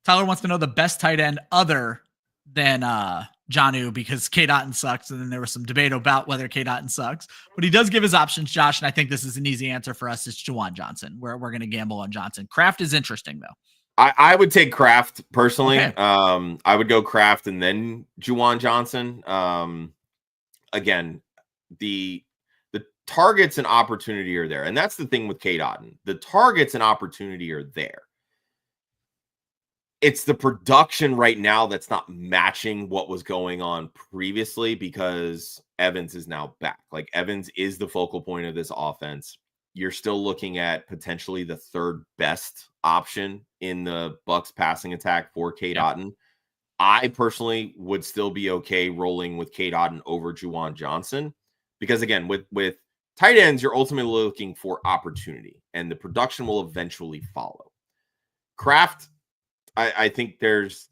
Tyler wants to know the best tight end other than Jonnu, because K. Dotton sucks. And then there was some debate about whether K. Dotton sucks, but he does give his options, Josh. And I think this is an easy answer for us. It's Juwan Johnson. We're going to gamble on Johnson. Kraft is interesting though.
I would take Kraft personally. Okay. I would go Kraft and then Juwan Johnson. Again, the targets and opportunity are there. And that's the thing with K. Dotton. The targets and opportunity are there. It's the production right now that's not matching what was going on previously, because Evans is now back. Like, Evans is the focal point of this offense. You're still looking at potentially the 3rd best option in the Bucs passing attack for K. Dotton. I personally would still be okay rolling with K. Dotton over Juwan Johnson, because again, with tight ends, you're ultimately looking for opportunity, and the production will eventually follow. Kraft, I think there's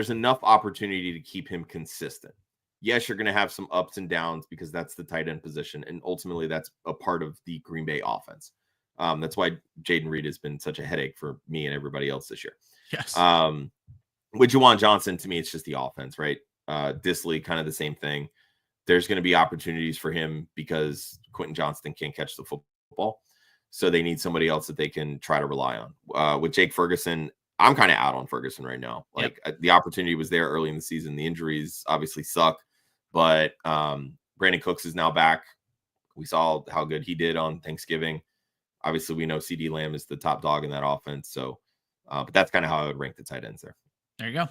enough opportunity to keep him consistent. Yes, you're going to have some ups and downs because that's the tight end position, and ultimately that's a part of the Green Bay offense. That's why Jaden Reed has been such a headache for me and everybody else this year.
Yes.
With Juwan Johnson, to me, it's just the offense, right? Disley, kind of the same thing. There's going to be opportunities for him because Quentin Johnston can't catch the football. So they need somebody else that they can try to rely on. With Jake Ferguson, I'm kind of out on Ferguson right now. Like, the opportunity was there early in the season. The injuries obviously suck, but Brandon Cooks is now back. We saw how good he did on Thanksgiving. Obviously, we know CD Lamb is the top dog in that offense. So, but that's kind of how I would rank the tight ends there.
There you go.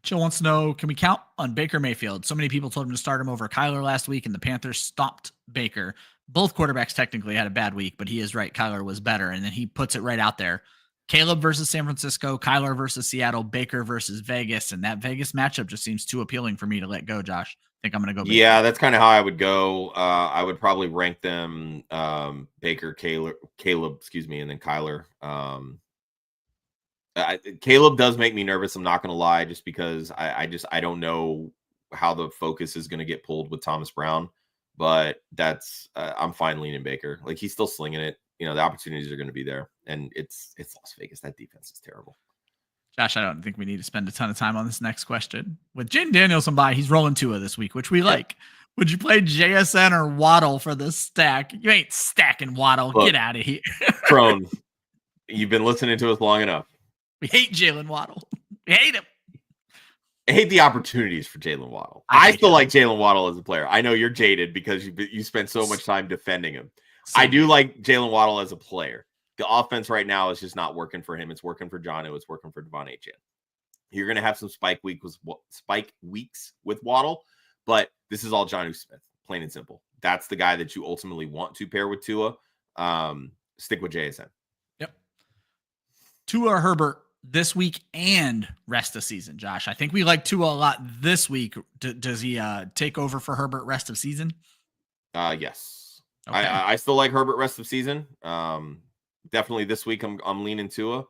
Chill wants to know, can we count on Baker Mayfield? So many people told him to start him over Kyler last week, and the Panthers stopped Baker. Both quarterbacks technically had a bad week, but he is right. Kyler was better. And then he puts it right out there. Caleb versus San Francisco, Kyler versus Seattle, Baker versus Vegas. And that Vegas matchup just seems too appealing for me to let go, Josh. I think I'm going to go Baker.
Yeah, that's kind of how I would go. I would probably rank them Baker, Caleb, and then Kyler. Caleb does make me nervous. I'm not going to lie, just because I don't know how the focus is going to get pulled with Thomas Brown, but that's I'm fine leaning Baker. Like, he's still slinging it. You know, the opportunities are going to be there, and it's Las Vegas. That defense is terrible.
Josh, I don't think we need to spend a ton of time on this next question. With Jaden Daniels on bye, he's rolling Tua this week, which we like. Would you play JSN or Waddle for the stack? You ain't stacking Waddle.
Look,
get out of here.
Crone, you've been listening to us long enough.
We hate Jalen Waddle. We hate him.
I hate the opportunities for Jalen Waddle. I still like Jalen Waddle as a player. I know you're jaded because you spent so much time defending him. I do like Jalen Waddle as a player. The offense right now is just not working for him. It's working for Jonnu. It's working for Devon Achane. You're going to have some spike weeks with Waddle, but this is all Jonnu Smith, plain and simple. That's the guy that you ultimately want to pair with Tua. Stick with JSN.
Yep. Tua or Herbert this week and rest of season, Josh? I think we like Tua a lot this week. Does he take over for Herbert rest of season?
Yes.
Okay.
I still like Herbert rest of season. Definitely this week I'm leaning Tua,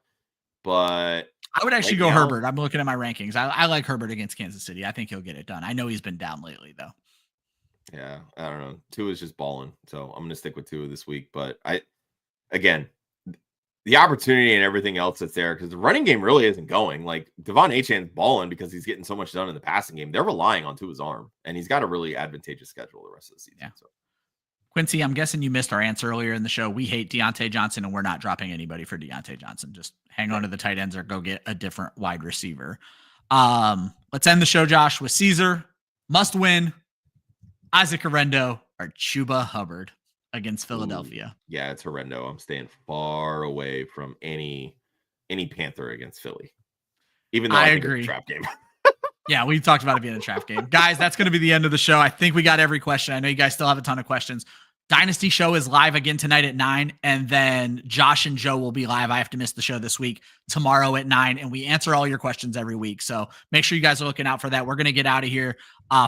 but
I would actually go Herbert. I'm looking at my rankings. I like Herbert against Kansas City. I think he'll get it done. I know he's been down lately though.
Yeah, I don't know. Tua's just balling, so I'm going to stick with Tua this week. But again, the opportunity and everything else that's there, because the running game really isn't going. Like Devon Achane's balling because he's getting so much done in the passing game. They're relying on Tua's arm, and he's got a really advantageous schedule the rest of the season.
Yeah.
So.
Quincy, I'm guessing you missed our answer earlier in the show. We hate Deontay Johnson, and we're not dropping anybody for Deontay Johnson. Just hang on to the tight ends or go get a different wide receiver. Let's end the show, Josh, with Caesar. Must win. Isaac Horrendo or Chuba Hubbard against Philadelphia.
Ooh, yeah, it's Horrendo. I'm staying far away from any Panther against Philly. Even though I agree. It's a trap game.
Yeah, we talked about it being a trap game. Guys, that's going to be the end of the show. I think we got every question. I know you guys still have a ton of questions. Dynasty show is live again tonight at 9, and then Josh and Joe will be live. I have to miss the show this week, tomorrow at 9, and we answer all your questions every week. So make sure you guys are looking out for that. We're going to get out of here.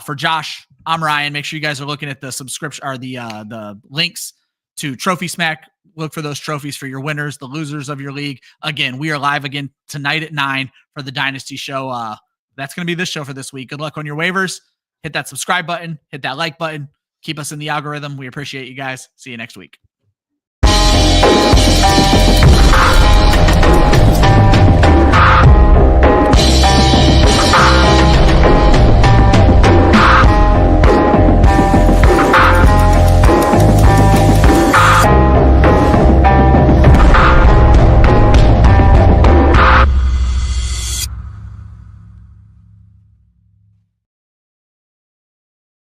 For Josh, I'm Ryan. Make sure you guys are looking at the subscription or the links to Trophy Smack. Look for those trophies for your winners, the losers of your league. Again, we are live again tonight at 9 for the Dynasty show. That's going to be this show for this week. Good luck on your waivers. Hit that subscribe button. Hit that like button. Keep us in the algorithm. We appreciate you guys. See you next week.